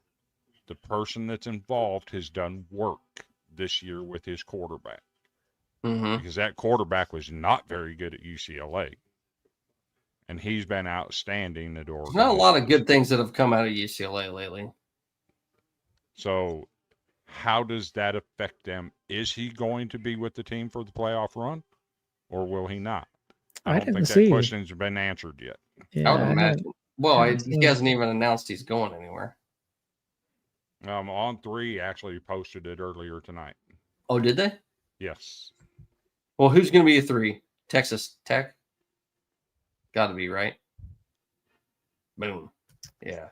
S3: the person that's involved has done work this year with his quarterback. Because that quarterback was not very good at UCLA. And he's been outstanding at Oregon.
S1: There's not a lot of good things that have come out of UCLA lately.
S3: So how does that affect them? Is he going to be with the team for the playoff run, or will he not? I don't think that question's been answered yet.
S1: Yeah, I would imagine. Well, he hasn't even announced he's going anywhere.
S3: On 3 actually posted it earlier tonight.
S1: Oh, did they?
S3: Yes.
S1: Well, who's going to be a 3? Texas Tech? Got to be, right? Boom. Yeah.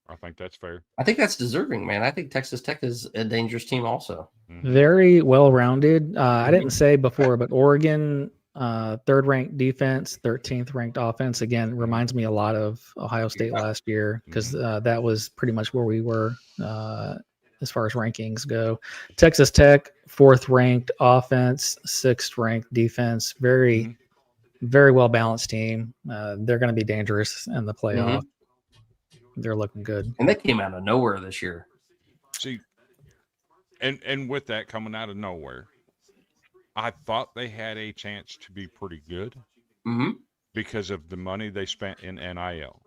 S3: I think that's fair.
S1: I think that's deserving, man. I think Texas Tech is a dangerous team also.
S2: Very well-rounded. I didn't say before, but Oregon, 3rd ranked defense, 13th ranked offense. Again, reminds me a lot of Ohio State last year because that was pretty much where we were as far as rankings go. Texas Tech, 4th ranked offense, 6th ranked defense. Very, very well-balanced team. They're going to be dangerous in the playoff. They're looking good.
S1: And they came out of nowhere this year.
S3: See, and with that coming out of nowhere, I thought they had a chance to be pretty good because of the money they spent in NIL.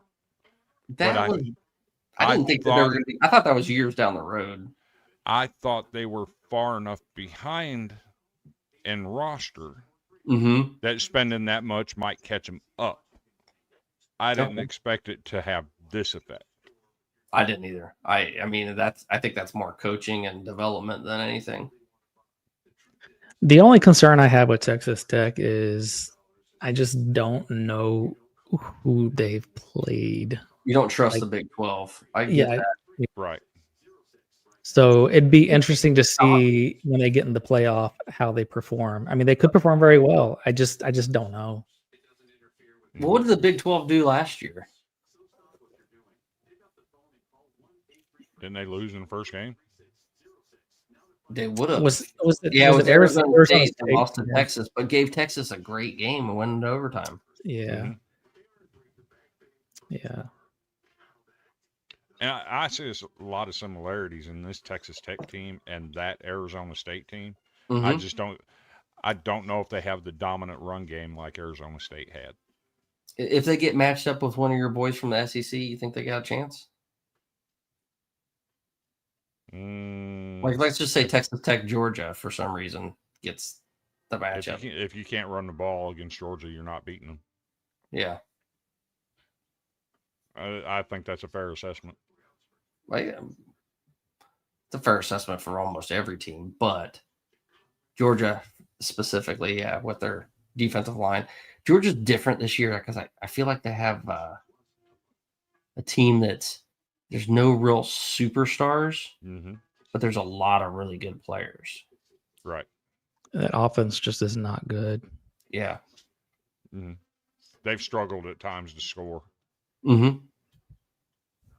S1: I didn't think that they were going to be. I thought that was years down the road.
S3: I thought they were far enough behind in roster that spending that much might catch them up. I didn't expect it to have this effect.
S1: I didn't either. I mean, I think that's more coaching and development than anything.
S2: The only concern I have with Texas Tech is I just don't know who they've played.
S1: You don't trust the Big 12. I get that.
S3: Right.
S2: So it'd be interesting to see when they get in the playoff how they perform. I mean, they could perform very well. I just don't know.
S1: Well, what did the Big 12 do last year?
S3: Didn't they lose in the first game?
S1: They would have.
S2: Was it Arizona State
S1: lost to Texas, but gave Texas a great game and went into overtime.
S2: Yeah. Yeah.
S3: And I see a lot of similarities in this Texas Tech team and that Arizona State team. I don't know if they have the dominant run game like Arizona State had.
S1: If they get matched up with one of your boys from the SEC, you think they got a chance? Like, let's just say Texas Tech, Georgia, for some reason, gets the matchup.
S3: If you can't run the ball against Georgia, you're not beating them.
S1: Yeah.
S3: I think that's a fair assessment.
S1: Like, it's a fair assessment for almost every team, but Georgia specifically, with their defensive line. Georgia's different this year because I feel like they have a team there's no real superstars, but there's a lot of really good players.
S3: Right.
S2: That offense just is not good.
S1: Yeah.
S3: They've struggled at times to score.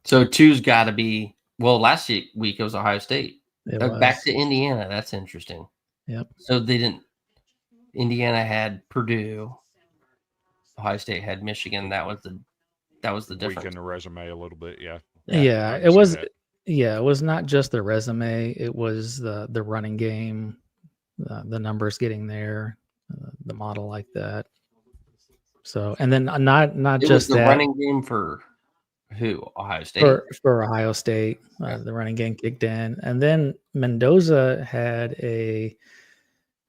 S1: So 2's got to be, well, last week it was Ohio State. Back to Indiana. That's interesting.
S2: Yep.
S1: So Indiana had Purdue. Ohio State had Michigan. That was the difference.
S3: Weaken the resume a little bit, yeah.
S2: Yeah, it was. Yeah, it was not just the resume. It was the running game, the numbers getting there, the model like that. So, and then not
S1: it
S2: just
S1: was the
S2: that
S1: running game for who? Ohio State.
S2: For Ohio State, the running game kicked in, and then Mendoza had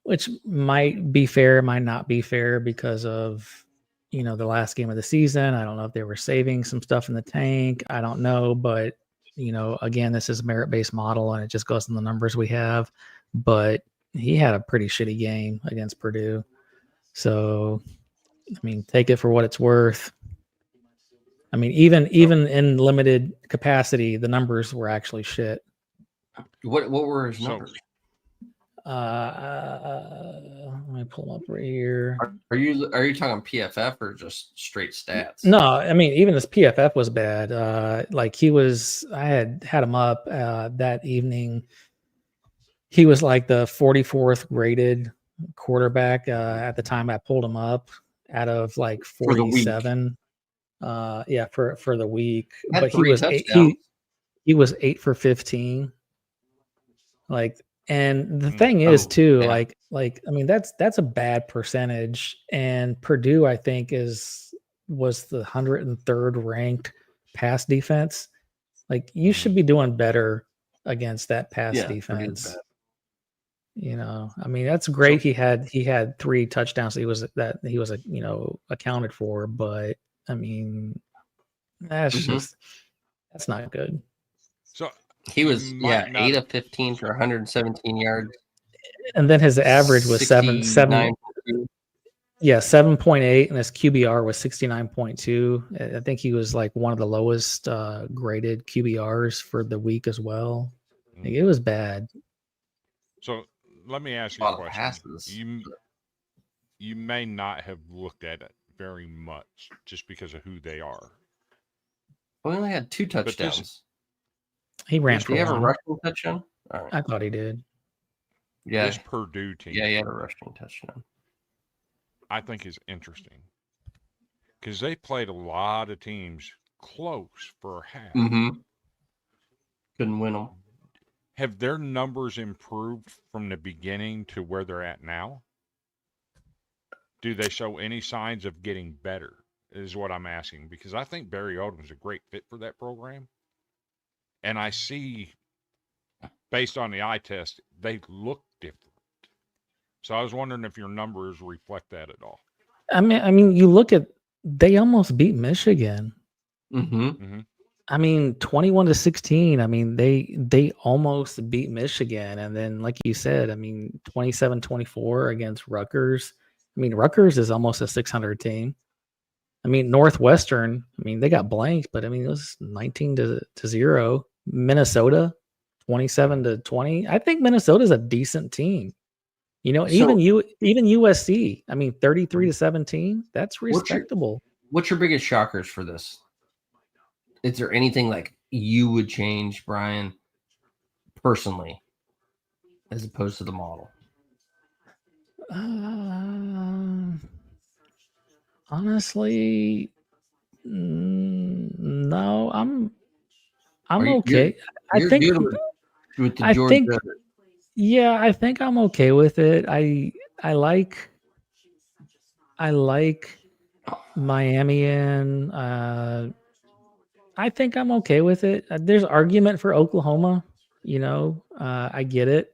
S2: which might be fair, might not be fair because of the last game of the season. I don't know if they were saving some stuff in the tank. I don't know, but again, this is a merit-based model and it just goes on the numbers we have. But he had a pretty shitty game against Purdue. So, I mean, take it for what it's worth. I mean, even in limited capacity, the numbers were actually shit.
S1: What were his numbers?
S2: Let me pull them up right here.
S1: Are you talking PFF or just straight stats?
S2: No, I mean even his PFF was bad. Like I had him up that evening. He was like the 44th graded quarterback at the time I pulled him up out of like 47. For the week. But he was 8 for 15. Like, and the thing is too, I mean, that's a bad percentage. And Purdue, I think, was the 103rd ranked pass defense. Like, you should be doing better against that pass defense. You know, I mean, that's great. He had 3 touchdowns. He was accounted for, but I mean, that's not good.
S1: So he was 8 of 15 for 117 yards,
S2: and then his average was 7.8, and his QBR was 69.2. I think he was like one of the lowest graded QBRs for the week as well. Like, it was bad.
S3: So let me ask you a question. You may not have looked at it very much just because of who they are.
S1: We only had 2 touchdowns.
S2: He ran for 1.
S1: Did he have a rushing touchdown? Right.
S2: I thought he did.
S3: Yeah. This Purdue team.
S1: Yeah, he had a rushing touchdown.
S3: I think is interesting because they played a lot of teams close for a half.
S1: Couldn't win them.
S3: Have their numbers improved from the beginning to where they're at now? Do they show any signs of getting better? Is what I'm asking, because I think Barry Odom's a great fit for that program. And I see, based on the eye test, they look different. So I was wondering if your numbers reflect that at all.
S2: I mean, you look at, they almost beat Michigan. I mean, 21-16. I mean, they almost beat Michigan. And then, like you said, I mean, 27-24 against Rutgers. I mean, Rutgers is almost a 600 team. I mean, Northwestern, I mean, they got blanked, but I mean, it was 19-0. Minnesota, 27-20. I think Minnesota's a decent team. You know, even USC, I mean, 33-17. That's respectable.
S1: What's your biggest shockers for this? Is there anything like you would change, Brian, personally, as opposed to the model?
S2: Honestly, no. I'm okay. I think I'm okay with it. I like Miami, and I think I'm okay with it. There's argument for Oklahoma, you know. I get it.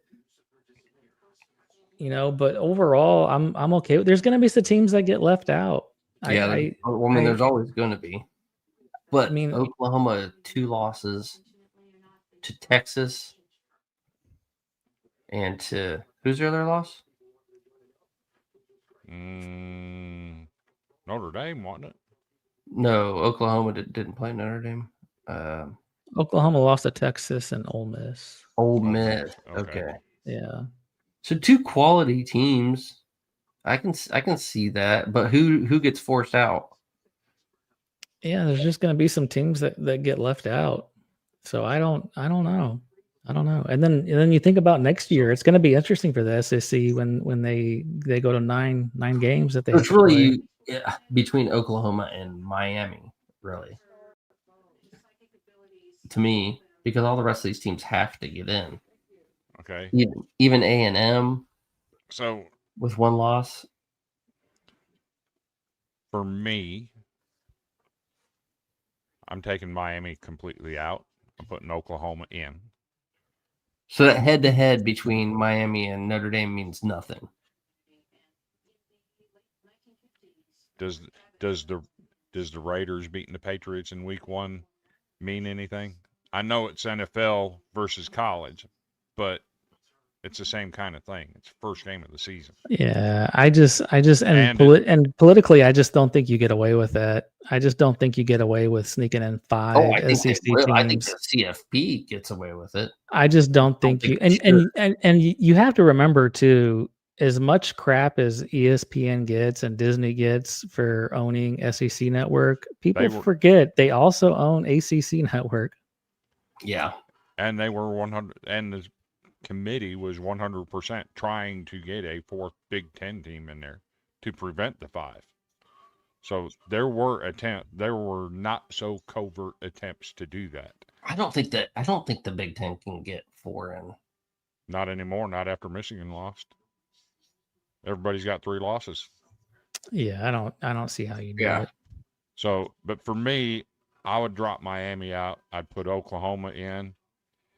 S2: You know, but overall, I'm okay. There's going to be some teams that get left out.
S1: There's always going to be. But I mean, Oklahoma 2 losses to Texas, and to who's their other loss?
S3: Notre Dame, wasn't it?
S1: No, Oklahoma didn't play Notre Dame.
S2: Oklahoma lost to Texas and Ole Miss.
S1: Okay.
S2: Yeah.
S1: So 2 quality teams. I can see that, but who gets forced out?
S2: Yeah, there's just going to be some teams that get left out. So I don't know. And then you think about next year. It's going to be interesting for the SEC when they go to nine games that they.
S1: It's really between Oklahoma and Miami, really, to me, because all the rest of these teams have to get in.
S3: Okay.
S1: Even A&M.
S3: So
S1: with 1 loss.
S3: For me, I'm taking Miami completely out. I'm putting Oklahoma in.
S1: So that head-to-head between Miami and Notre Dame means nothing.
S3: Does the Raiders beating the Patriots in week 1 mean anything? I know it's NFL versus college, but It's the same kind of thing. It's the first game of the season.
S2: Yeah, and politically, I just don't think you get away with that. I just don't think you get away with sneaking in 5 SEC teams.
S1: I think the CFP gets away with it.
S2: I just don't think you and you have to remember too, as much crap as ESPN gets and Disney gets for owning SEC Network, people forget they also own ACC Network.
S1: Yeah.
S3: And they were 100, and the committee was 100% trying to get a 4th Big Ten team in there to prevent the 5. So there were not so covert attempts to do that.
S1: I don't think the Big Ten can get 4 in.
S3: Not anymore. Not after Michigan lost. Everybody's got 3 losses.
S2: Yeah, I don't see how you do it.
S3: So, but for me, I would drop Miami out. I'd put Oklahoma in,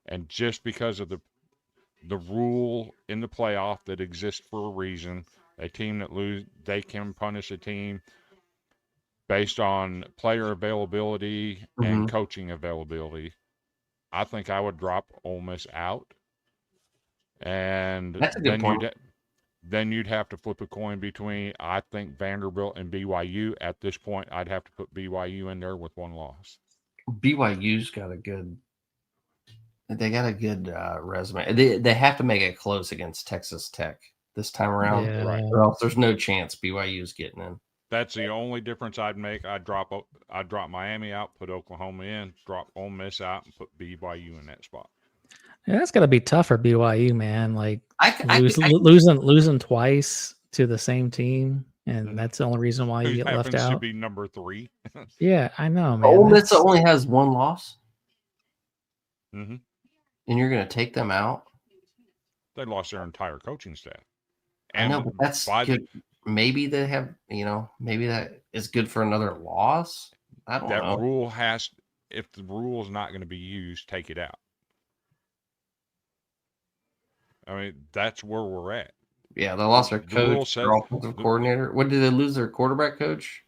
S3: and just because of the rule in the playoff that exists for a reason, a team that loses, they can punish a team based on player availability and coaching availability. I think I would drop Ole Miss out, and
S1: that's a good point.
S3: Then you'd have to flip a coin between, I think, Vanderbilt and BYU. At this point, I'd have to put BYU in there with 1 loss.
S1: BYU's got a good resume. They have to make it close against Texas Tech this time around, or else there's no chance BYU's getting in.
S3: That's the only difference I'd make. I'd drop Miami out, put Oklahoma in, drop Ole Miss out, and put BYU in that spot.
S2: Yeah, that's got to be tough for BYU, man. Like losing twice to the same team, and that's the only reason why you get left out.
S3: Happens to be number 3.
S2: Yeah, I know, man.
S1: Ole Miss only has 1 loss.
S3: Mm-hmm.
S1: And you're going to take them out?
S3: They lost their entire coaching staff.
S1: And I know, but that's good. Maybe they have, maybe that is good for another loss. I don't know.
S3: That rule if the rule is not going to be used, take it out. I mean, that's where we're at.
S1: Yeah, they lost their coach, their offensive coordinator. What did they lose? Their quarterback coach?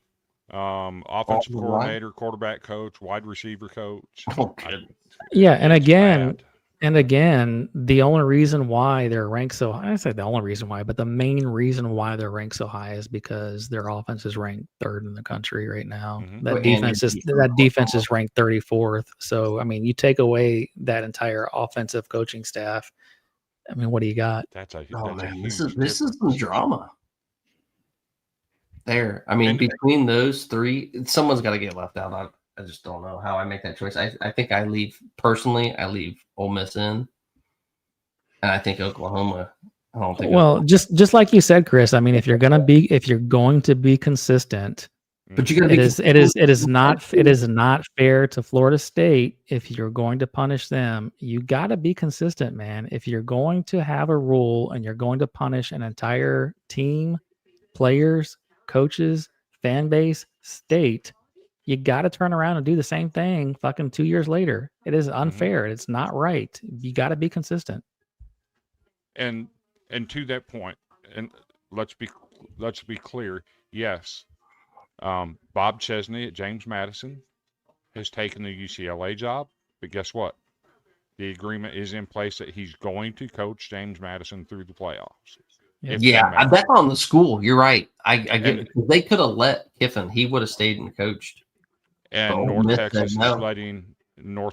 S3: Offensive coordinator, quarterback coach, wide receiver coach.
S1: Oh, good.
S2: Yeah, and again, the only reason why they're ranked so high, I say the only reason why, but the main reason why they're ranked so high is because their offense is ranked 3rd in the country right now. That defense is ranked 34th. So, I mean, you take away that entire offensive coaching staff. I mean, what do you got?
S3: This
S1: is some drama there. I mean, between those 3, someone's got to get left out. I just don't know how I make that choice. I think I leave Ole Miss in, and I think Oklahoma. I don't think.
S2: Well, just like you said, Chris. I mean, if you're going to be consistent,
S1: but you got
S2: it is not fair to Florida State. If you're going to punish them, you got to be consistent, man. If you're going to have a rule and you're going to punish an entire team, players, coaches, fan base, state, you got to turn around and do the same thing fucking 2 years later. It is unfair. It's not right. You got to be consistent.
S3: And to that point, and let's be clear. Yes, Bob Chesney at James Madison has taken the UCLA job, but guess what? The agreement is in place that he's going to coach James Madison through the playoffs.
S1: Yeah, that's on the school. You're right. I get it. They could have let Kiffin. He would have stayed and coached.
S3: And North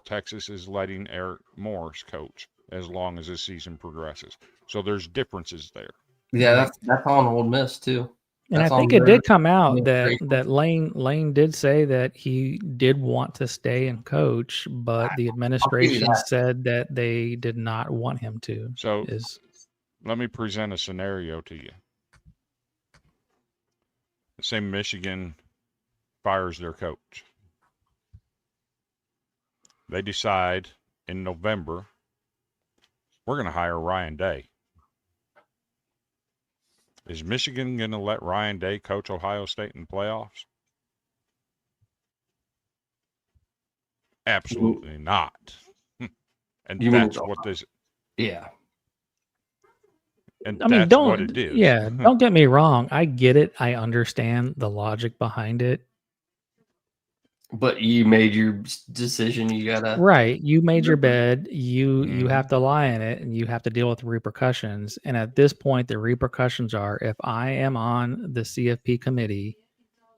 S3: Texas is letting Eric Morris coach as long as the season progresses. So there's differences there.
S1: Yeah, that's on Ole Miss too.
S2: And I think it did come out that Lane did say that he did want to stay and coach, but the administration said that they did not want him to.
S3: So let me present a scenario to you. Say Michigan fires their coach. They decide in November, we're going to hire Ryan Day. Is Michigan going to let Ryan Day coach Ohio State in the playoffs? Absolutely not. And that's what this.
S1: Yeah.
S3: And that's what it is.
S2: Yeah, don't get me wrong. I get it. I understand the logic behind it.
S1: But you made your decision. You gotta
S2: right. You made your bed. You have to lie in it, and you have to deal with the repercussions. And at this point, the repercussions are: if I am on the CFP committee,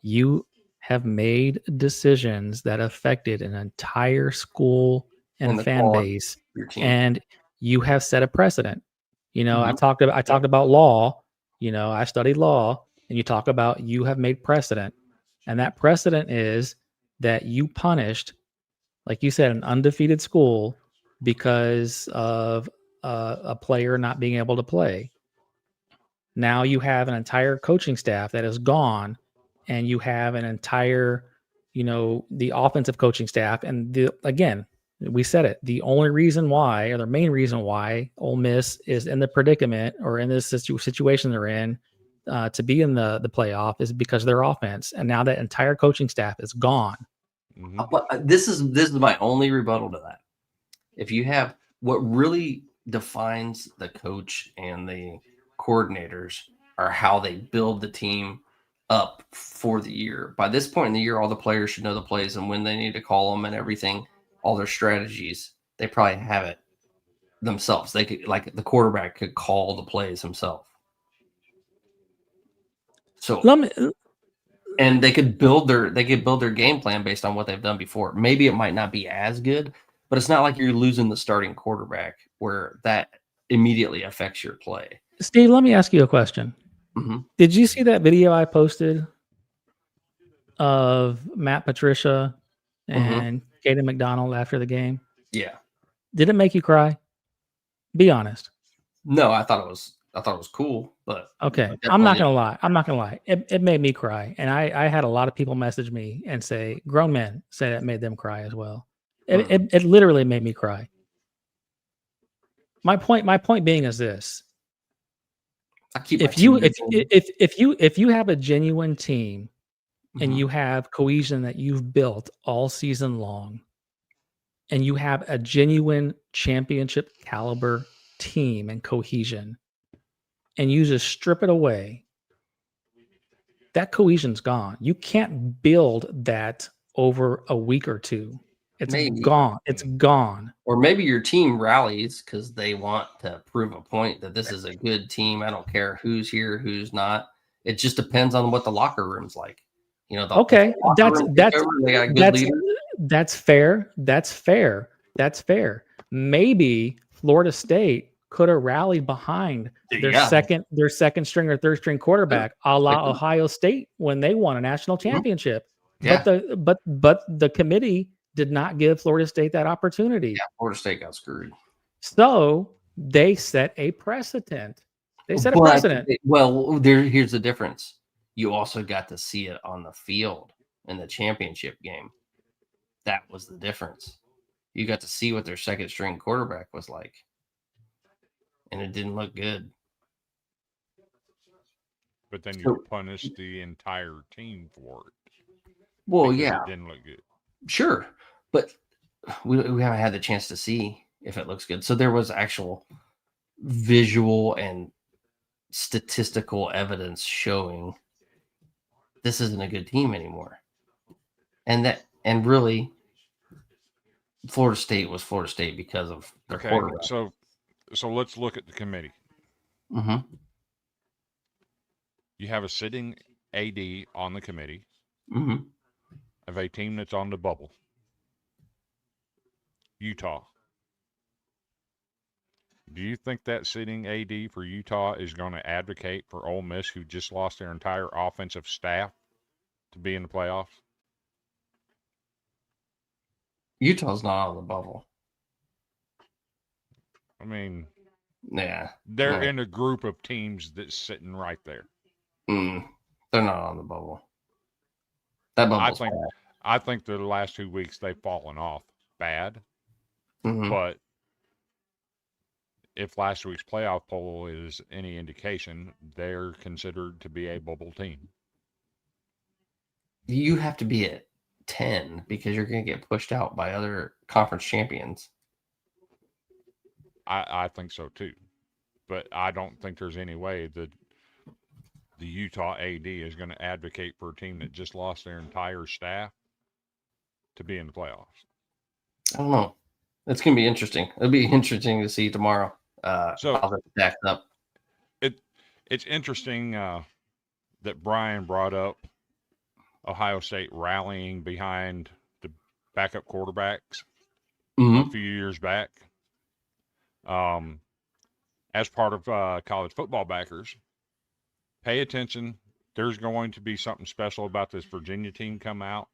S2: you have made decisions that affected an entire school and
S1: in the
S2: fan
S1: quality
S2: base,
S1: of your team.
S2: and you have set a precedent. You know, I
S1: Mhm.
S2: talked about law. You know, I studied law, and you talk about you have made precedent, and that precedent is that you punished, like you said, an undefeated school because of a player not being able to play. Now you have an entire coaching staff that is gone, and you have an entire, the offensive coaching staff. And again, we said it. The only reason why, or the main reason why, Ole Miss is in the predicament or in this situation they're in to be in the playoff is because of their offense. And now that entire coaching staff is gone.
S1: But this is my only rebuttal to that. If you have what really defines the coach and the coordinators are how they build the team up for the year. By this point in the year, all the players should know the plays and when they need to call them and everything, all their strategies. They probably have it themselves. They could, like the quarterback could call the plays himself. So and they could build their game plan based on what they've done before. Maybe it might not be as good, but it's not like you're losing the starting quarterback where that immediately affects your play.
S2: Steve, let me ask you a question.
S1: Mm-hmm.
S2: Did you see that video I posted of Matt Patricia and Kaden McDonald after the game?
S1: Yeah.
S2: Did it make you cry? Be honest.
S1: No, I thought it was cool, but
S2: okay. I'm not gonna lie. It made me cry. And I had a lot of people message me and say, grown men say that made them cry as well. It literally made me cry. My point being is this. If you have a genuine team and you have cohesion that you've built all season long, and you have a genuine championship caliber team and cohesion, and you just strip it away, that cohesion's gone. You can't build that over a week or two. It's gone. It's gone.
S1: Or maybe your team rallies because they want to prove a point that this is a good team. I don't care who's here, who's not. It just depends on what the locker room's like. You know,
S2: that's fair. That's fair. Maybe Florida State could have rallied behind their second string or third string quarterback, a la Ohio State when they won a national championship.
S1: Yeah.
S2: But the committee did not give Florida State that opportunity.
S1: Yeah, Florida State got screwed.
S2: So they set a precedent. Here's
S1: the difference. You also got to see it on the field in the championship game. That was the difference. You got to see what their second string quarterback was like. And it didn't look good.
S3: But then you punish the entire team for it.
S1: Well, yeah.
S3: It didn't look good.
S1: Sure. But we haven't had the chance to see if it looks good. So there was actual visual and statistical evidence showing this isn't a good team anymore. And really Florida State was Florida State because of their quarterback.
S3: So let's look at the committee. You have a sitting AD on the committee of a team that's on the bubble. Utah. Do you think that sitting AD for Utah is going to advocate for Ole Miss, who just lost their entire offensive staff, to be in the playoffs?
S1: Utah's not on the bubble.
S3: I mean,
S1: yeah,
S3: they're in a group of teams that's sitting right there.
S1: They're not on the bubble. That bubble's bad.
S3: I think the last 2 weeks they've fallen off bad. But if last week's playoff poll is any indication, they're considered to be a bubble team.
S1: You have to be at 10 because you're going to get pushed out by other conference champions.
S3: I think so too. But I don't think there's any way that the Utah AD is going to advocate for a team that just lost their entire staff to be in the playoffs.
S1: I don't know. It's going to be interesting. It'll be interesting to see tomorrow
S3: So
S1: how they're stacked up.
S3: It's interesting that Brian brought up Ohio State rallying behind the backup quarterbacks a few years back. As part of college football backers, pay attention. There's going to be something special about this Virginia team come out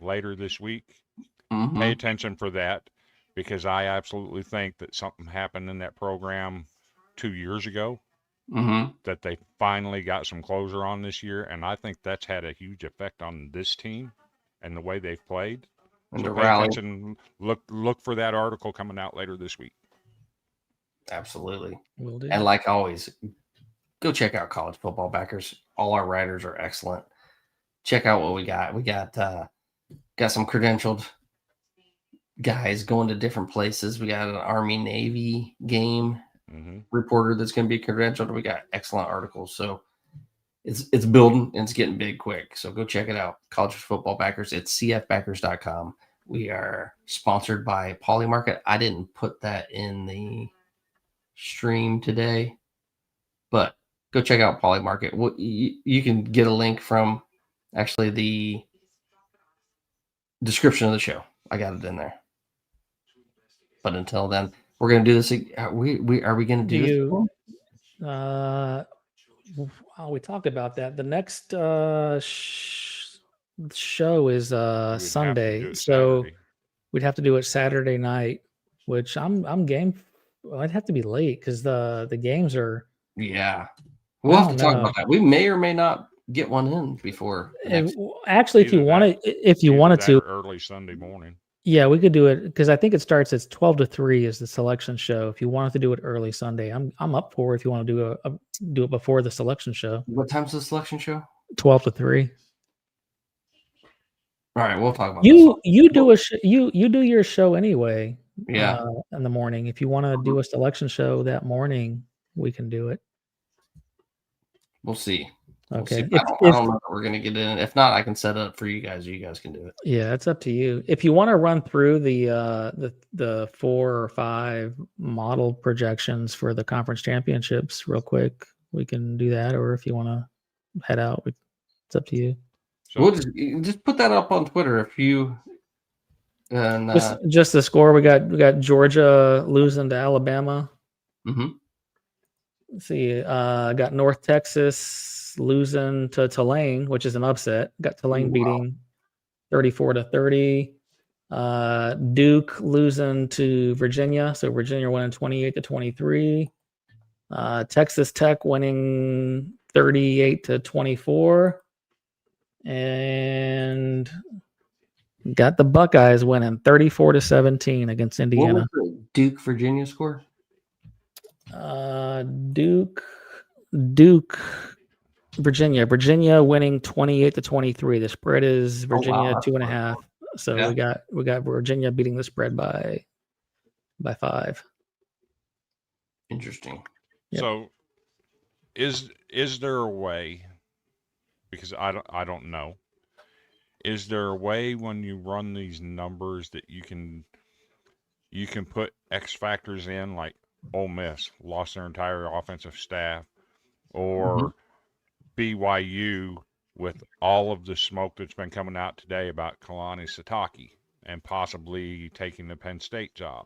S3: later this week. Pay attention for that, because I absolutely think that something happened in that program 2 years ago that they finally got some closure on this year, and I think that's had a huge effect on this team and the way they've played.
S1: And
S3: so
S1: the
S3: pay
S1: rally.
S3: attention. Look for that article coming out later this week.
S1: Absolutely.
S2: Will do.
S1: And like always, go check out College Football Backers. All our writers are excellent. Check out what we got. We got some credentialed guys going to different places. We got an Army-Navy game reporter that's going to be credentialed. We got excellent articles. So it's building and it's getting big quick. So go check it out. College Football Backers. It's cfbackers.com. We are sponsored by Polymarket. I didn't put that in the stream today, but go check out Polymarket. You can get a link from actually the description of the show. I got it in there. But until then, we're going to do this. Are we going to do this?
S2: We talked about that. The next show is Sunday, so we'd have to do it Saturday night, which I'm game. Well, I'd have to be late because the games are.
S1: Yeah, we'll have to talk about that. We may or may not get one in before.
S2: Actually, if you wanted to,
S3: early Sunday morning.
S2: Yeah, we could do it because I think it starts at 12 to 3 is the selection show. If you wanted to do it early Sunday, I'm up for it. If you want to do it before the selection show.
S1: What time's the selection show?
S2: 12 to 3.
S1: All right, we'll talk about
S2: you do you do your show anyway.
S1: Yeah,
S2: in the morning. If you want to do a selection show that morning, we can do it.
S1: We'll see.
S2: Okay.
S1: I don't know if we're going to get in. If not, I can set it up for you guys. You guys can do it.
S2: Yeah, it's up to you. If you want to run through the 4 or 5 model projections for the conference championships real quick, we can do that. Or if you want to head out, it's up to you.
S1: So we'll just put that up on Twitter if you. And
S2: just the score. We got Georgia losing to Alabama. Let's see. Got North Texas losing to Tulane, which is an upset. Got Tulane beating 34-30. Duke losing to Virginia, so Virginia winning 28-23. Texas Tech winning 38-24, and got the Buckeyes winning 34-17 against Indiana.
S1: What was the Duke Virginia score?
S2: Duke Virginia winning 28-23. The spread is Virginia 2.5. So yeah. we got Virginia beating the spread by 5.
S1: Interesting.
S2: Yep.
S3: So is there a way, because I don't know, is there a way when you run these numbers that you can put X factors in, like Ole Miss lost their entire offensive staff, or BYU with all of the smoke that's been coming out today about Kalani Sitake and possibly taking the Penn State job?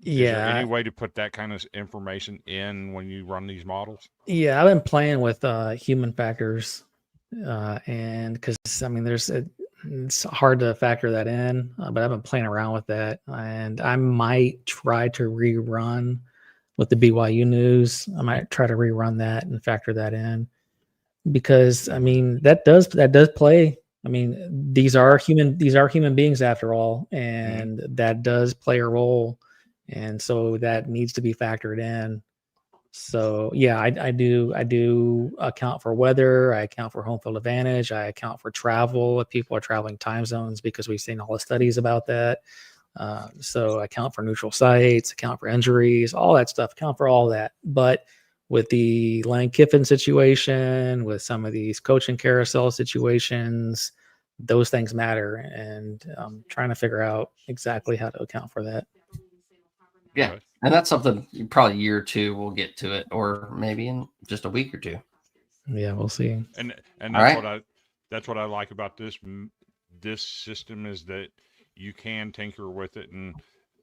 S2: Yeah.
S3: Is there any way to put that kind of information in when you run these models?
S2: Yeah, I've been playing with human factors, and because I mean, it's hard to factor that in, but I've been playing around with that, and I might try to rerun with the BYU news. I might try to rerun that and factor that in, because I mean that does play. I mean, these are human beings after all, and that does play a role. And so that needs to be factored in. So yeah, I do account for weather. I account for home field advantage. I account for travel if people are traveling time zones, because we've seen all the studies about that. So I account for neutral sites, account for injuries, all that stuff, account for all that. But with the Lane Kiffin situation, with some of these coaching carousel situations, those things matter, and trying to figure out exactly how to account for that.
S1: Yeah, and that's something probably a year or two we'll get to it, or maybe in just a week or two.
S2: Yeah, we'll see.
S3: And that's what I like about this system is that you can tinker with it and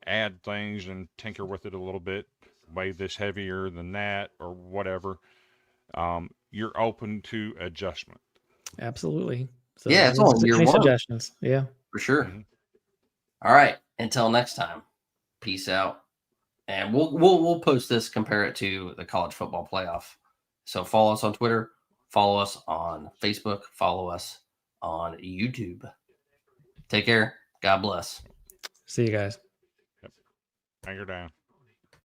S3: add things and tinker with it a little bit, weigh this heavier than that or whatever. You're open to adjustment.
S2: Absolutely. So
S1: yeah, it's only year
S2: any
S1: one.
S2: Suggestions? Yeah,
S1: For sure. Mm-hmm. All right. Until next time, peace out. And we'll post this, compare it to the college football playoff. So follow us on Twitter, follow us on Facebook, follow us on YouTube. Take care. God bless.
S2: See you guys.
S3: Yep. Anchor down.